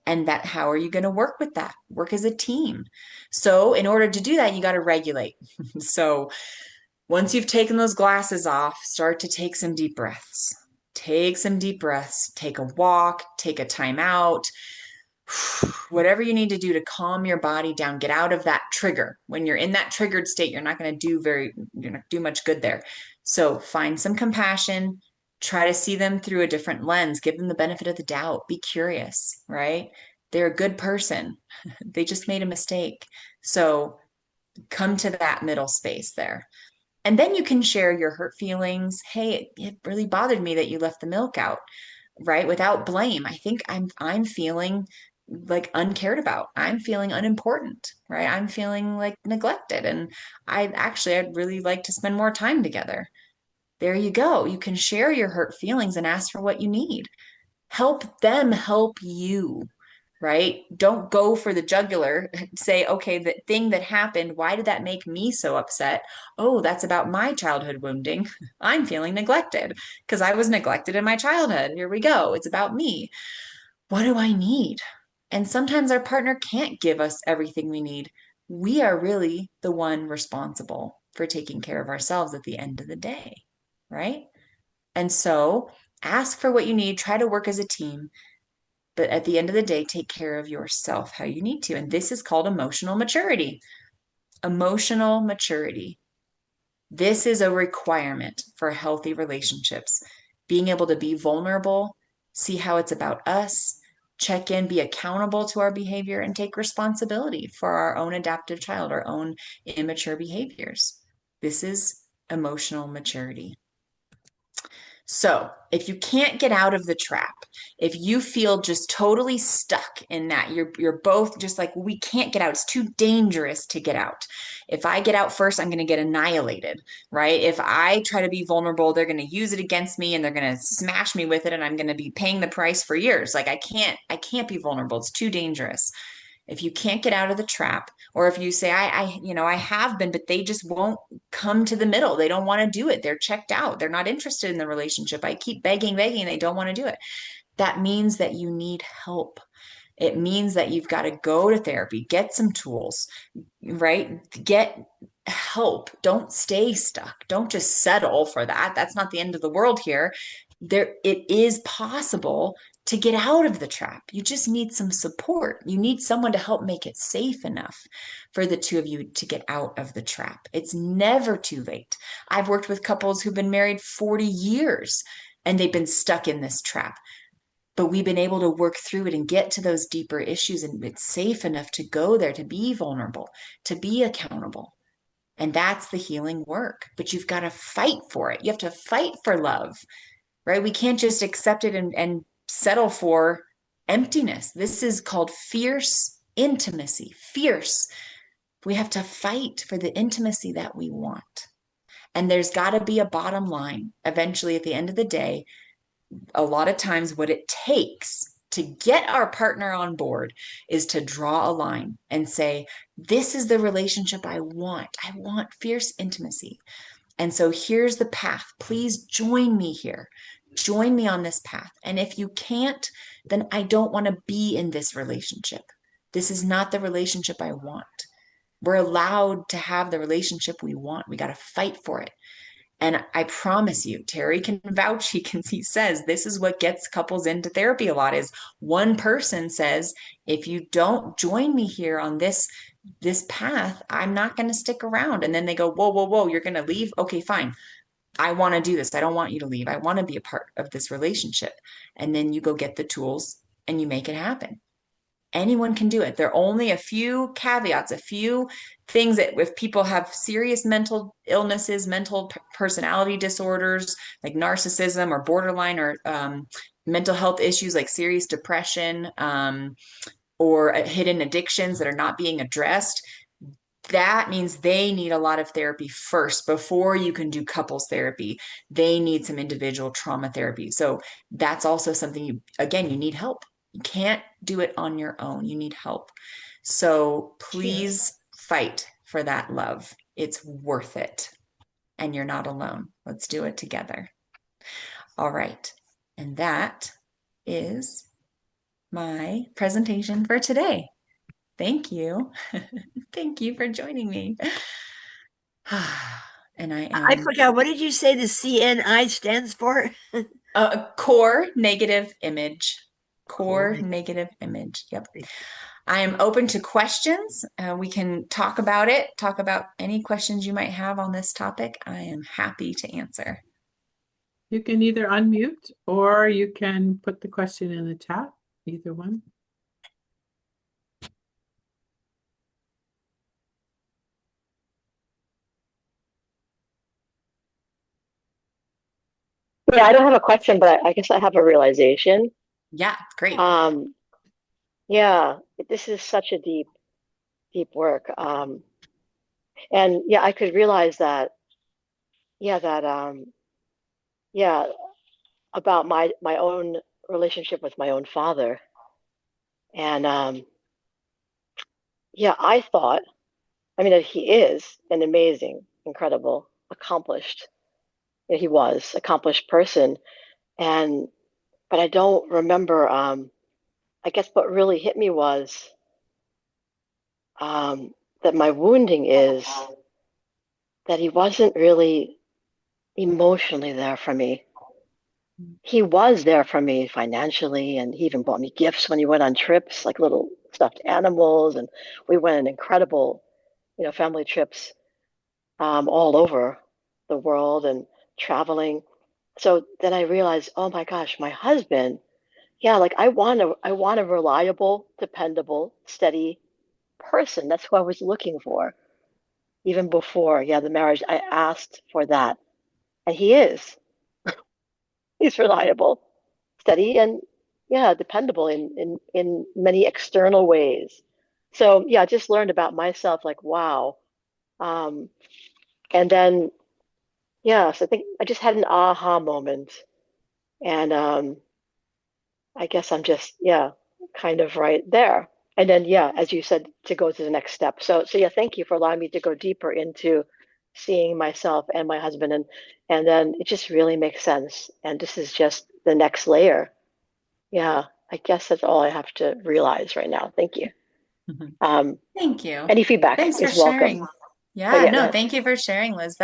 And that, how are you going to work with that? Work as a team. So, in order to do that, you got to regulate. So, once you've taken those glasses off, start to take some deep breaths. Take some deep breaths, take a walk, take a time out, whatever you need to do to calm your body down, get out of that trigger. When you're in that triggered state, you're not going to do much good there. So find some compassion, try to see them through a different lens, give them the benefit of the doubt, be curious, right? They're a good person. They just made a mistake. So come to that middle space there. And then you can share your hurt feelings. Hey, it really bothered me that you left the milk out, right? Without blame. I think I'm feeling like uncared about. I'm feeling unimportant, right? I'm feeling like neglected. And I'd really like to spend more time together. There you go. You can share your hurt feelings and ask for what you need. Help them help you, right? Don't go for the jugular. Say, okay, the thing that happened, why did that make me so upset? Oh, that's about my childhood wounding. I'm feeling neglected because I was neglected in my childhood. Here we go. It's about me. What do I need? And sometimes our partner can't give us everything we need. We are really the one responsible for taking care of ourselves at the end of the day, right? And so ask for what you need, try to work as a team, but at the end of the day, take care of yourself how you need to. And this is called emotional maturity. Emotional maturity. This is a requirement for healthy relationships. Being able to be vulnerable, see how it's about us, check in, be accountable to our behavior, and take responsibility for our own adaptive child, our own immature behaviors. This is emotional maturity. So if you can't get out of the trap, if you feel just totally stuck in that, you're both just like, we can't get out. It's too dangerous to get out. If I get out first, I'm going to get annihilated, right? If I try to be vulnerable, they're going to use it against me and they're going to smash me with it, and I'm going to be paying the price for years. Like I can't be vulnerable. It's too dangerous. If you can't get out of the trap, or if you say, I have been, but they just won't come to the middle. They don't want to do it. They're checked out. They're not interested in the relationship. I keep begging, they don't want to do it. That means that you need help. It means that you've got to go to therapy, get some tools, right? Get help. Don't stay stuck. Don't just settle for that. That's not the end of the world here. It is possible to get out of the trap. You just need some support. You need someone to help make it safe enough for the two of you to get out of the trap. It's never too late. I've worked with couples who've been married 40 years and they've been stuck in this trap. But we've been able to work through it and get to those deeper issues, and it's safe enough to go there, to be vulnerable, to be accountable. And that's the healing work. But you've got to fight for it. You have to fight for love, right? We can't just accept it and settle for emptiness. This is called fierce intimacy. Fierce. We have to fight for the intimacy that we want. And there's got to be a bottom line. Eventually, at the end of the day, a lot of times what it takes to get our partner on board is to draw a line and say, this is the relationship I want. I want fierce intimacy. And so here's the path. Please join me here. Join me on this path. And if you can't, then I don't want to be in this relationship. This is not the relationship I want. We're allowed to have the relationship we want. We got to fight for it. And I promise you, Terry can vouch. He says this is what gets couples into therapy a lot is one person says, if you don't join me here on this path, I'm not going to stick around. And then they go, whoa, whoa, whoa, you're going to leave? Okay, fine. I want to do this. I don't want you to leave. I want to be a part of this relationship. And then you go get the tools and you make it happen. Anyone can do it. There are only a few caveats, a few things that if people have serious mental illnesses, mental personality disorders like narcissism or borderline or mental health issues like serious depression or hidden addictions that are not being addressed, that means they need a lot of therapy first before you can do couples therapy. They need some individual trauma therapy. So that's also something you need help. You can't do it on your own. You need help. So please fight for that love. It's worth it. And you're not alone. Let's do it together. All right. And that is my presentation for today. Thank you. Thank you for joining me. And I forgot, what did you say the CNI stands for? Core negative image. Core negative image. Yep. I am open to questions. We can talk about it, talk about any questions you might have on this topic. I am happy to answer. You can either unmute or you can put the question in the chat, either one. Yeah, I don't have a question, but I guess I have a realization. Yeah, great. Yeah, this is such a deep work. And yeah, I could realize that, yeah, yeah, about my own relationship with my own father. And yeah, I thought, I mean, that he is an amazing, incredible, accomplished, he was accomplished person. And but I don't remember, I guess what really hit me was that my wounding is that he wasn't really emotionally there for me. He was there for me financially, and he even bought me gifts when he went on trips, like little stuffed animals, and we went on incredible, family trips all over the world and traveling. So then I realized, oh my gosh, my husband, yeah, like I want a reliable, dependable, steady person. That's who I was looking for. Even before, yeah, the marriage, I asked for that. And he is. He's reliable, steady, and yeah, dependable in many external ways. So yeah, I just learned about myself, like, wow. Um, and then yeah, so I think I just had an aha moment. And I guess I'm just, yeah, kind of right there. And then, yeah, as you said, to go to the next step. So yeah, thank you for allowing me to go deeper into seeing myself and my husband, and then it just really makes sense. And this is just the next layer. Yeah, I guess that's all I have to realize right now. Thank you. Thank you. Any feedback Thanks for is welcome. sharing. Yeah, Yeah, no, thank you for sharing, Liz.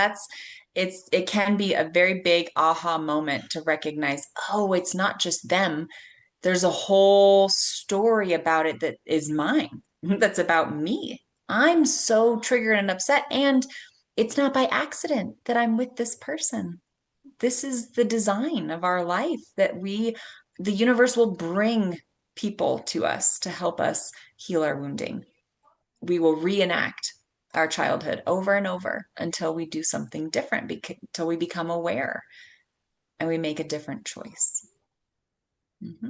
It can be a very big aha moment to recognize, oh, it's not just them. There's a whole story about it that is mine, that's about me. I'm so triggered and upset, and it's not by accident that I'm with this person. This is the design of our life that the universe will bring people to us to help us heal our wounding. We will reenact our childhood over and over until we do something different, until we become aware and we make a different choice. Mm-hmm.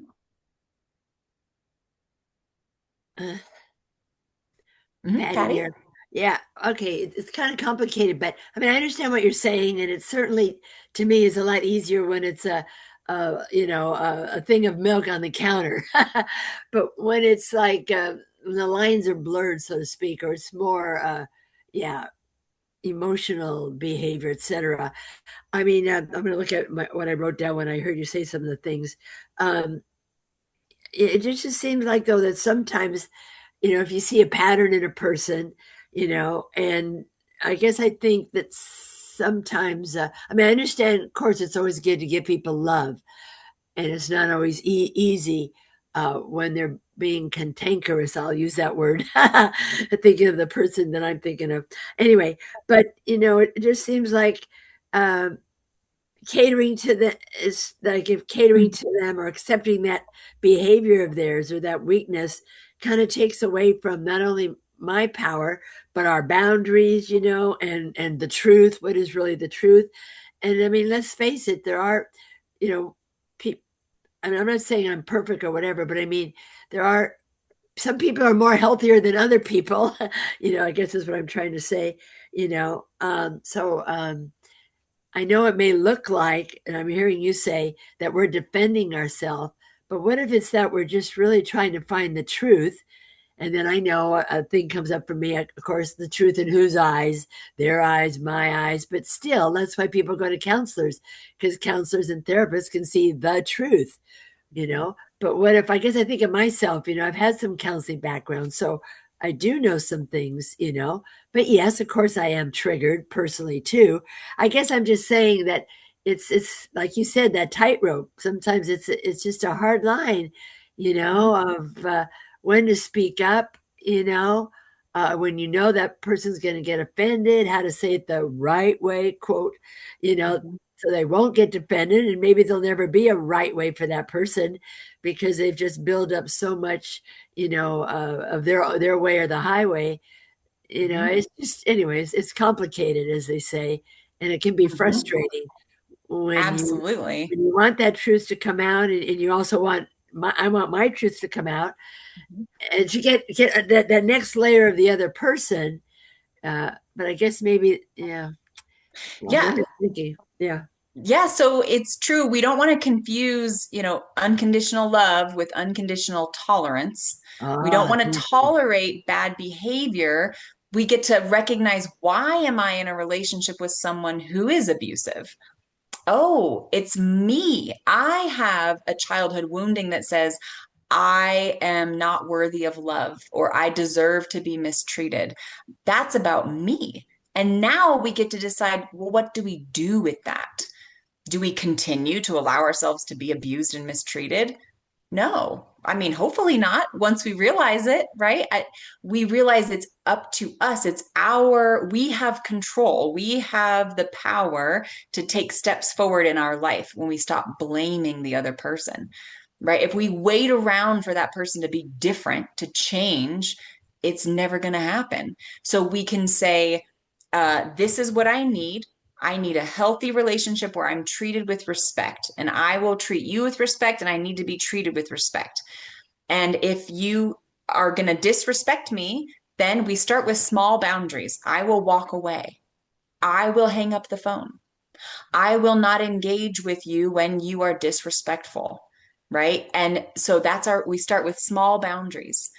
Patty here. Yeah, okay. It's kind of complicated, but I mean, I understand what you're saying, and it certainly, to me, is a lot easier when it's a thing of milk on the counter. But when it's like when the lines are blurred, so to speak, or it's more, yeah, emotional behavior, etc. I mean, I'm going to look at what I wrote down when I heard you say some of the things. Um, it just seems like, though, that sometimes, if you see a pattern in a person, and I guess I think that sometimes, I mean, I understand, of course, it's always good to give people love, and it's not always easy when they're being cantankerous. I'll use that word, thinking of the person that I'm thinking of. Anyway, but it just seems like um, catering to the is like if catering to them or accepting that behavior of theirs or that weakness kind of takes away from not only my power but our boundaries, and the truth, what is really the truth. And I mean, let's face it, there are, people. I mean, I'm not saying I'm perfect or whatever, but I mean, there are some people are more healthier than other people. I guess is what I'm trying to say. I know it may look like, and I'm hearing you say that we're defending ourselves, but what if it's that we're just really trying to find the truth? And then I know a thing comes up for me, of course, the truth in whose eyes, their eyes, my eyes. But still, that's why people go to counselors, because counselors and therapists can see the truth, But what if, I guess I think of myself, I've had some counseling background, so I do know some things, But yes, of course, I am triggered personally too. I guess I'm just saying that it's like you said, that tightrope. Sometimes it's just a hard line, of when to speak up, when that person's going to get offended, how to say it the right way, quote, so they won't get offended, and maybe there'll never be a right way for that person because they've just built up so much, of their way or the highway. It's just, anyways, it's complicated, as they say, and it can be frustrating when you Absolutely. when you want that truth to come out, and you also want I want my truth to come out, and to get that next layer of the other person. But I guess maybe, yeah. Well, Yeah. what is thinking? Yeah. Yeah, so it's true. We don't want to confuse, unconditional love with unconditional tolerance. We don't Ah, want to thank you. tolerate bad behavior. We get to recognize, why am I in a relationship with someone who is abusive? Oh, it's me. I have a childhood wounding that says I am not worthy of love or I deserve to be mistreated. That's about me. And now we get to decide, well, what do we do with that? Do we continue to allow ourselves to be abused and mistreated? No. I mean, hopefully not once we realize it, right? We realize it's up to us. We have control. We have the power to take steps forward in our life when we stop blaming the other person, right? If we wait around for that person to be different, to change, it's never going to happen. So we can say, this is what I need. I need a healthy relationship where I'm treated with respect, and I will treat you with respect, and I need to be treated with respect. And if you are going to disrespect me, then we start with small boundaries. I will walk away. I will hang up the phone. I will not engage with you when you are disrespectful, right? And so we start with small boundaries.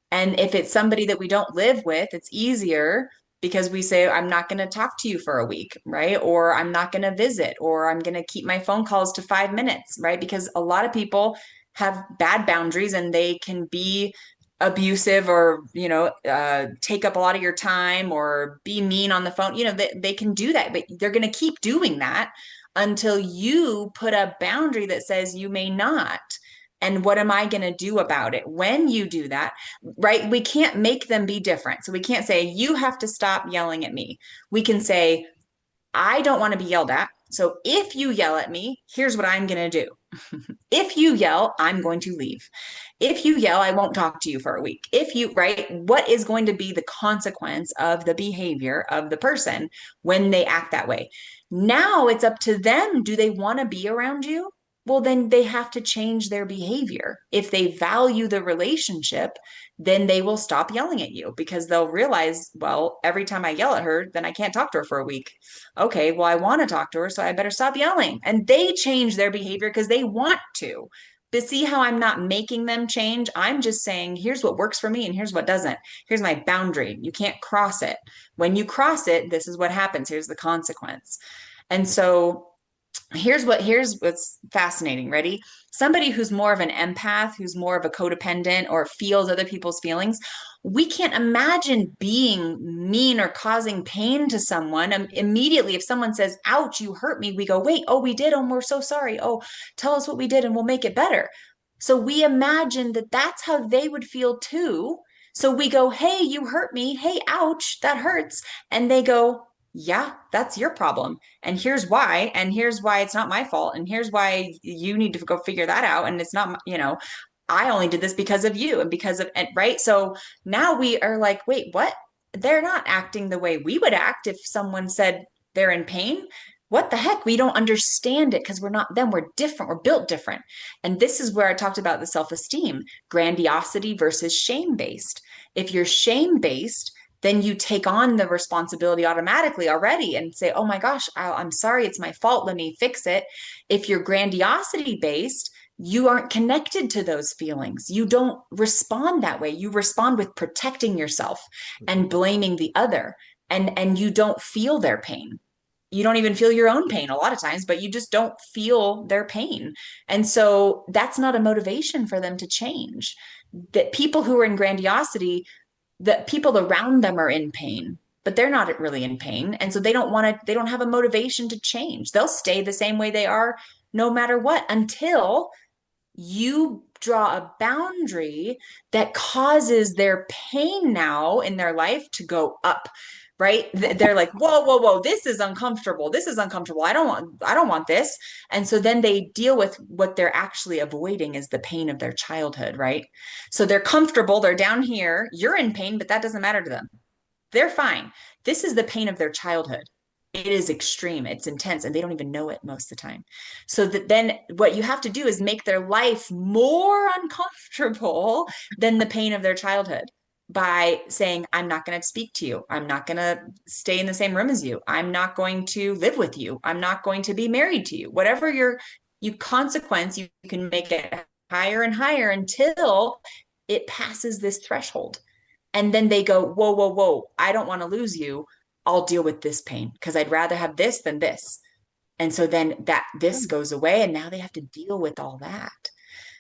And if it's somebody that we don't live with, it's easier because we say, I'm not going to talk to you for a week, right? Or I'm not going to visit, or I'm going to keep my phone calls to 5 minutes, right? Because a lot of people have bad boundaries and they can be abusive, or take up a lot of your time, or be mean on the phone. They can do that, but they're going to keep doing that until you put a boundary that says you may not. And what am I going to do about it when you do that? Right? We can't make them be different. So we can't say, you have to stop yelling at me. We can say, I don't want to be yelled at. So if you yell at me, here's what I'm going to do. If you yell, I'm going to leave. If you yell, I won't talk to you for a week. Right? What is going to be the consequence of the behavior of the person when they act that way? Now it's up to them. Do they want to be around you? Well, then they have to change their behavior. If they value the relationship, then they will stop yelling at you, because they'll realize, well, every time I yell at her, then I can't talk to her for a week. Okay, well, I want to talk to her, so I better stop yelling. And they change their behavior because they want to. But see how I'm not making them change? I'm just saying, here's what works for me and here's what doesn't. Here's my boundary. You can't cross it. When you cross it, this is what happens. Here's the consequence. And so here's what's fascinating. Ready? Somebody who's more of an empath, who's more of a codependent or feels other people's feelings, we can't imagine being mean or causing pain to someone. Immediately, if someone says, ouch, you hurt me, we go, wait, oh, we did. Oh, we're so sorry. Oh, tell us what we did and we'll make it better. So we imagine that that's how they would feel too. So we go, hey, you hurt me. Hey, ouch, that hurts. And they go, yeah, that's your problem. And here's why. And here's why it's not my fault. And here's why you need to go figure that out. And it's not, I only did this because of you and because of, and right. So now we are like, wait, what? They're not acting the way we would act if someone said they're in pain. What the heck? We don't understand it because we're not them. We're different. We're built different. And this is where I talked about the self-esteem, grandiosity versus shame-based. If you're shame-based, then you take on the responsibility automatically already and say, oh my gosh, I'm sorry, it's my fault. Let me fix it. If you're grandiosity based, you aren't connected to those feelings. You don't respond that way. You respond with protecting yourself and blaming the other. And you don't feel their pain. You don't even feel your own pain a lot of times, but you just don't feel their pain. And so that's not a motivation for them to change. That people who are in grandiosity, the people around them are in pain, but they're not really in pain. And so they don't have a motivation to change. They'll stay the same way they are no matter what until you draw a boundary that causes their pain now in their life to go up. Right? They're like, whoa, this is uncomfortable. This is uncomfortable. I don't want this. And so then they deal with what they're actually avoiding is the pain of their childhood, right? So they're comfortable. They're down here. You're in pain, but that doesn't matter to them. They're fine. This is the pain of their childhood. It is extreme. It's intense, and they don't even know it most of the time. So that then what you have to do is make their life more uncomfortable than the pain of their childhood by saying, I'm not going to speak to you. I'm not going to stay in the same room as you. I'm not going to live with you. I'm not going to be married to you. Whatever you consequence, you can make it higher and higher until it passes this threshold. And then they go, whoa, I don't want to lose you. I'll deal with this pain because I'd rather have this than this. And so then this goes away and now they have to deal with all that.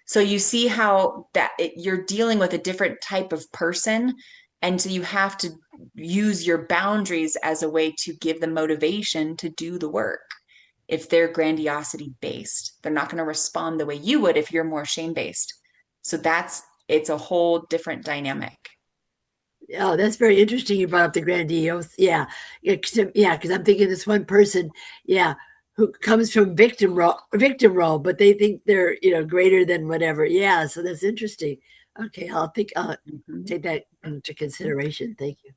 So you see how you're dealing with a different type of person. And so you have to use your boundaries as a way to give them motivation to do the work. If they're grandiosity based, they're not going to respond the way you would if you're more shame based. So it's a whole different dynamic. Oh, that's very interesting. You brought up the grandiose. Yeah. Because I'm thinking this one person, who comes from victim role, but they think they're, greater than whatever. Yeah. So that's interesting. Okay. I'll take that into consideration. Thank you.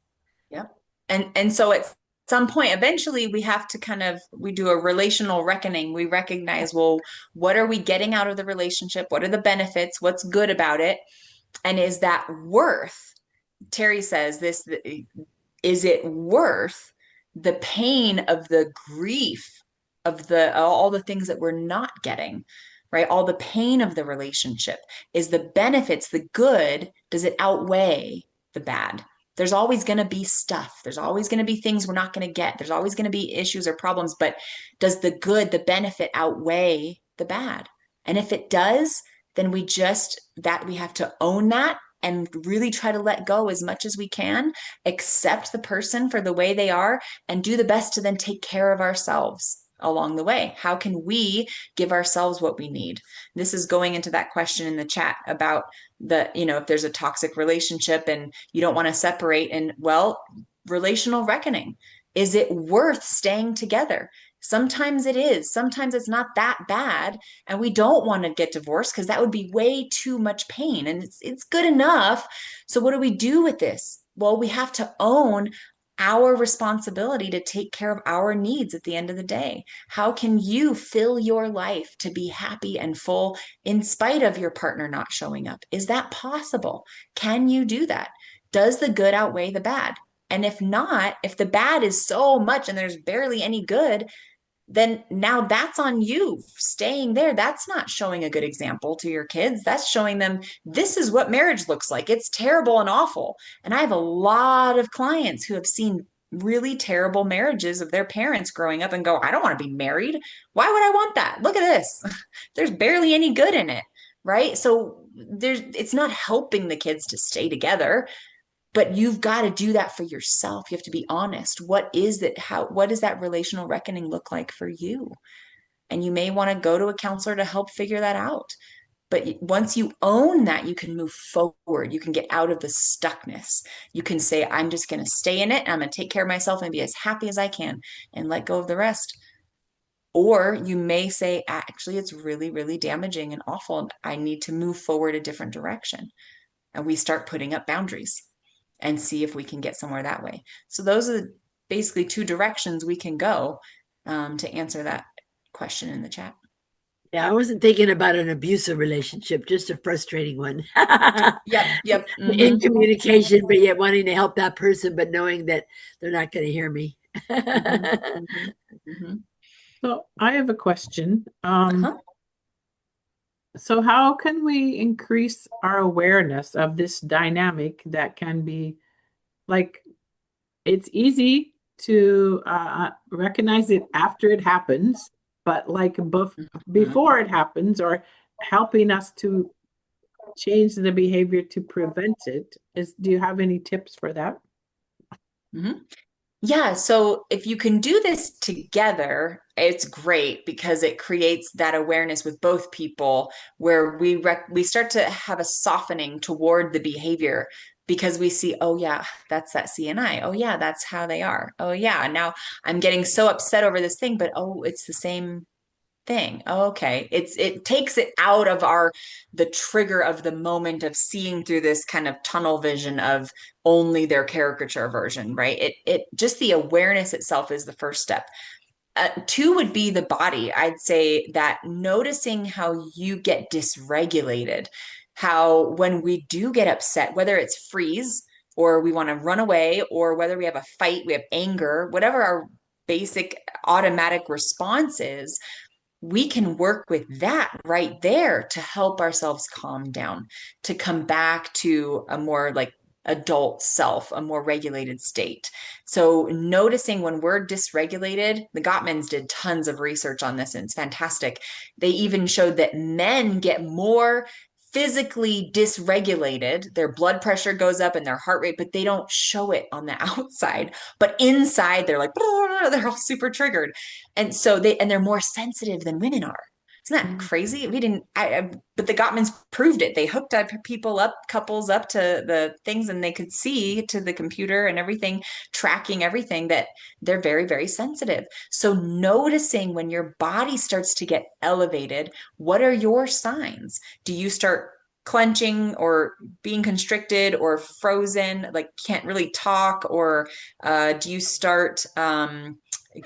Yeah. And so at some point, eventually we have to we do a relational reckoning. We recognize, well, what are we getting out of the relationship? What are the benefits? What's good about it? And is that worth, Terry says this, is it worth the pain of the grief of all the things that we're not getting, right? All the pain of the relationship. Is the benefits, the good, does it outweigh the bad? There's always going to be stuff. There's always going to be things we're not going to get. There's always going to be issues or problems, but does the good, the benefit outweigh the bad? And if it does, then we have to own that and really try to let go as much as we can, accept the person for the way they are, and do the best to then take care of ourselves along the way. How can we give ourselves what we need? This is going into that question in the chat about if there's a toxic relationship and you don't want to separate, and relational reckoning. Is it worth staying together? Sometimes it is. Sometimes it's not that bad. And we don't want to get divorced because that would be way too much pain. And it's good enough. So what do we do with this? Well, we have to own our responsibility to take care of our needs at the end of the day. How can you fill your life to be happy and full in spite of your partner not showing up? Is that possible? Can you do that? Does the good outweigh the bad? And if not, if the bad is so much and there's barely any good, then now that's on you staying there. That's not showing a good example to your kids. That's showing them this is what marriage looks like. It's terrible and awful. And I have a lot of clients who have seen really terrible marriages of their parents growing up and go, I don't want to be married. Why would I want that? Look at this. There's barely any good in it, right? So it's not helping the kids to stay together, but you've got to do that for yourself. You have to be honest. What is it? What does that relational reckoning look like for you? And you may want to go to a counselor to help figure that out. But once you own that, you can move forward. You can get out of the stuckness. You can say, I'm just going to stay in it. And I'm going to take care of myself and be as happy as I can and let go of the rest. Or you may say, actually, it's really, really damaging and awful. And I need to move forward a different direction. And we start putting up boundaries and see if we can get somewhere that way. So those are basically two directions we can go to answer that question in the chat. Yeah, I wasn't thinking about an abusive relationship, just a frustrating one. Yep. In communication, but yet wanting to help that person, but knowing that they're not going to hear me. So I have a question. Uh-huh. So how can we increase our awareness of this dynamic that can be like, it's easy to recognize it after it happens, but like before it happens, or helping us to change the behavior to prevent it, do you have any tips for that? Yeah, so if you can do this together, it's great because it creates that awareness with both people where we start to have a softening toward the behavior because we see, oh yeah, that's that CNI. Oh yeah, that's how they are. Oh yeah, now I'm getting so upset over this thing, but oh, it's the same thing. Oh, okay. It takes it out of the trigger of the moment of seeing through this kind of tunnel vision of only their caricature version, right? It just the awareness itself is the first step. Two would be the body. I'd say that noticing how you get dysregulated, how when we do get upset, whether it's freeze or we want to run away, or whether we have a fight, we have anger, whatever our basic automatic response is, we can work with that right there to help ourselves calm down, to come back to a more like adult self, a more regulated state. So noticing when we're dysregulated, the Gottmans did tons of research on this and it's fantastic. They even showed that men get more physically dysregulated, their blood pressure goes up and their heart rate, but they don't show it on the outside. But inside, they're like, they're all super triggered. And so they're more sensitive than women are. Isn't that crazy? We didn't, but the Gottmans proved it. They hooked up couples up to the things, and they could see to the computer and everything, tracking everything, that they're very, very sensitive. So noticing when your body starts to get elevated, what are your signs? Do you start clenching or being constricted or frozen, like can't really talk? Or do you start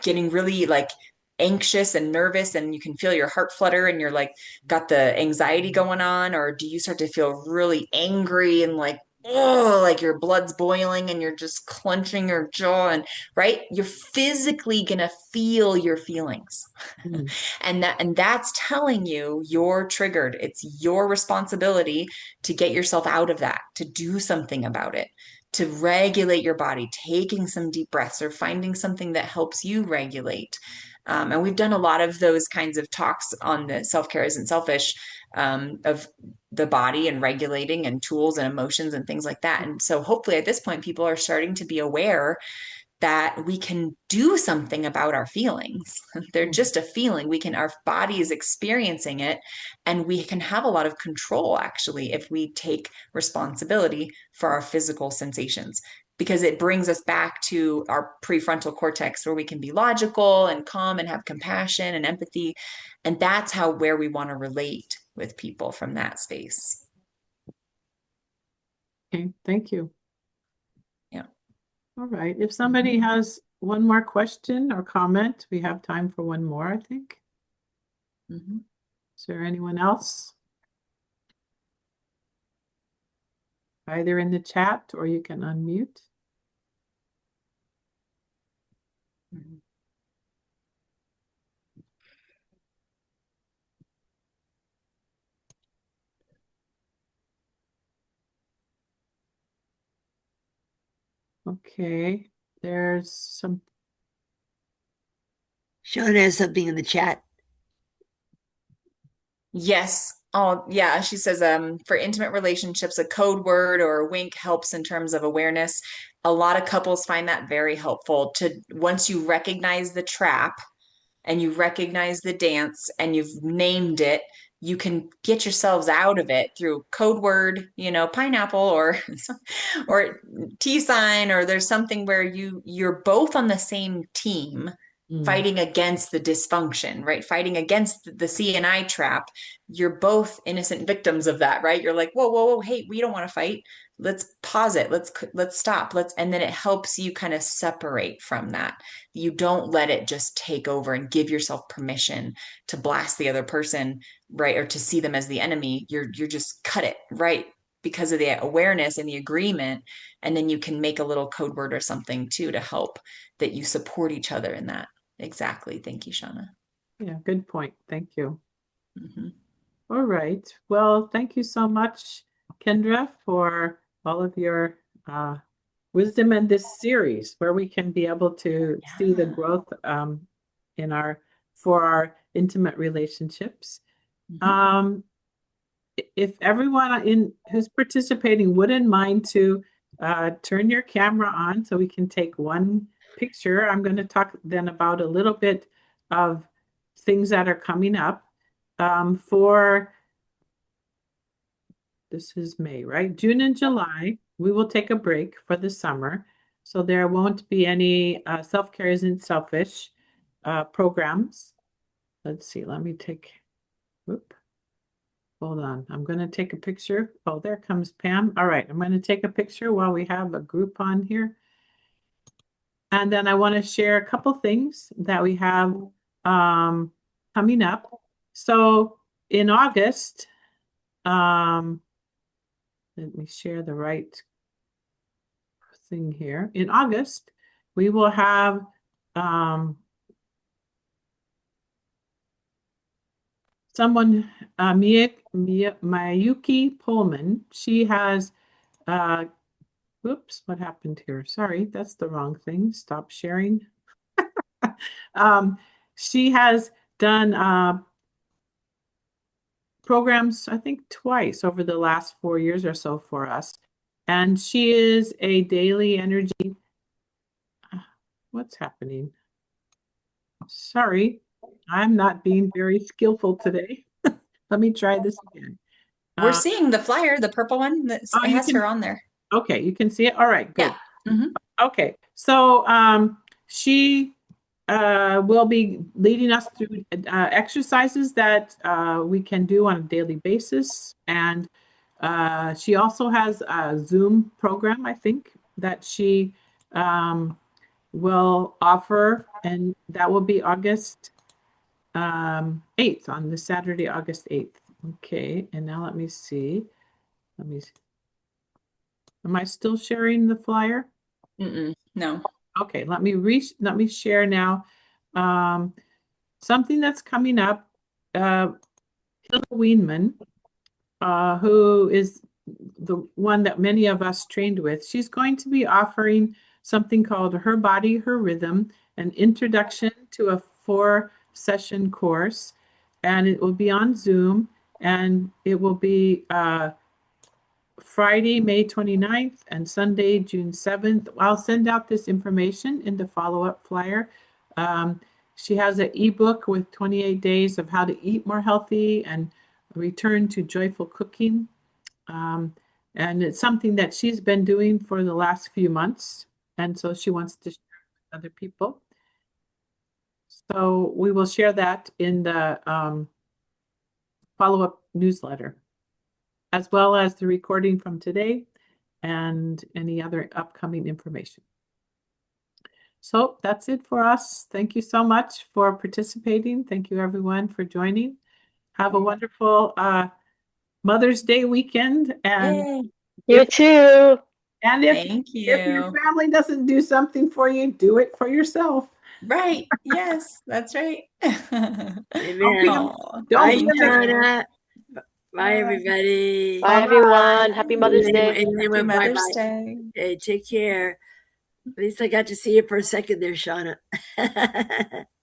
getting really like anxious and nervous and you can feel your heart flutter and you're like got the anxiety going on? Or do you start to feel really angry and like, oh, like your blood's boiling and you're just clenching your jaw? And right, you're physically gonna feel your feelings. And that's telling you you're triggered. It's your responsibility to get yourself out of that, to do something about it, to regulate your body, taking some deep breaths or finding something that helps you regulate. And we've done a lot of those kinds of talks on the self-care isn't selfish, of the body and regulating and tools and emotions and things like that. And so hopefully at this point, people are starting to be aware that we can do something about our feelings. They're just a feeling. Our body is experiencing it, and we can have a lot of control actually if we take responsibility for our physical sensations, because it brings us back to our prefrontal cortex where we can be logical and calm and have compassion and empathy. And that's where we want to relate with people, from that space. Okay, thank you. Yeah. All right. If somebody has one more question or comment, we have time for one more, I think. Is there anyone else? Either in the chat or you can unmute. Okay, there's some. Shauna has something in the chat. Yes. Oh, yeah. She says, for intimate relationships, a code word or a wink helps in terms of awareness. A lot of couples find that very helpful to once you recognize the trap and you recognize the dance and you've named it, you can get yourselves out of it through code word, pineapple or T sign, or there's something where you're both on the same team fighting against the dysfunction, right? Fighting against the CNI trap. You're both innocent victims of that, right? You're like, whoa, whoa, whoa, hey, we don't want to fight. Let's pause it. Let's stop. And then it helps you kind of separate from that. You don't let it just take over and give yourself permission to blast the other person, right? Or to see them as the enemy. You're just cut it, right? Because of the awareness and the agreement. And then you can make a little code word or something too to help that you support each other in that. Exactly. Thank you, Shauna. Yeah, good point. Thank you. Mm-hmm. All right. Well, thank you so much, Kendra, for all of your wisdom in this series where we can be able to see the growth for our intimate relationships. Mm-hmm. If everyone who's participating wouldn't mind to turn your camera on so we can take one picture. I'm going to talk then about a little bit of things that are coming up for this is May, right? June and July, we will take a break for the summer. So there won't be any Self-Care Isn't Selfish programs. Let's see, let me take, whoop. Hold on, I'm going to take a picture. Oh, there comes Pam. All right, I'm going to take a picture while we have a group on here. And then I want to share a couple things that we have coming up. So in August, let me share the right thing here. In August, we will have someone, Mayuki Pullman. She has, oops, what happened here? Sorry, that's the wrong thing. Stop sharing. She has done programs, I think, twice over the last 4 years or so for us. And she is a daily energy. What's happening? Sorry, I'm not being very skillful today. Let me try this again. We're seeing the flyer, the purple one that has her on there. Okay, you can see it. All right, good. Yeah. Mm-hmm. Okay, so she will be leading us through exercises that we can do on a daily basis. And she also has a Zoom program, I think, that she will offer, and that will be August 8th, on the Saturday, August 8th. Okay, and now let me see. Am I still sharing the flyer? No. Okay, let me share now. Something that's coming up. Hilda Weinman, who is the one that many of us trained with, she's going to be offering something called Her Body, Her Rhythm, an introduction to a 4-session course, and it will be on Zoom, and it will be Friday, May 29th and Sunday, June 7th. I'll send out this information in the follow-up flyer. She has an ebook with 28 days of how to eat more healthy and return to joyful cooking. And it's something that she's been doing for the last few months. And so she wants to share with other people. So we will share that in the follow-up newsletter, as well as the recording from today and any other upcoming information. So that's it for us. Thank you so much for participating. Thank you everyone for joining. Have a wonderful Mother's Day weekend. And you too. And Thank you. If your family doesn't do something for you, do it for yourself. Right. Yes, that's right. Amen. Don't Bye, be Shauna. Bye, everybody. Bye, everyone. Happy Mother's Day. Happy Mother's Day. Okay, take care. At least I got to see you for a second there, Shauna.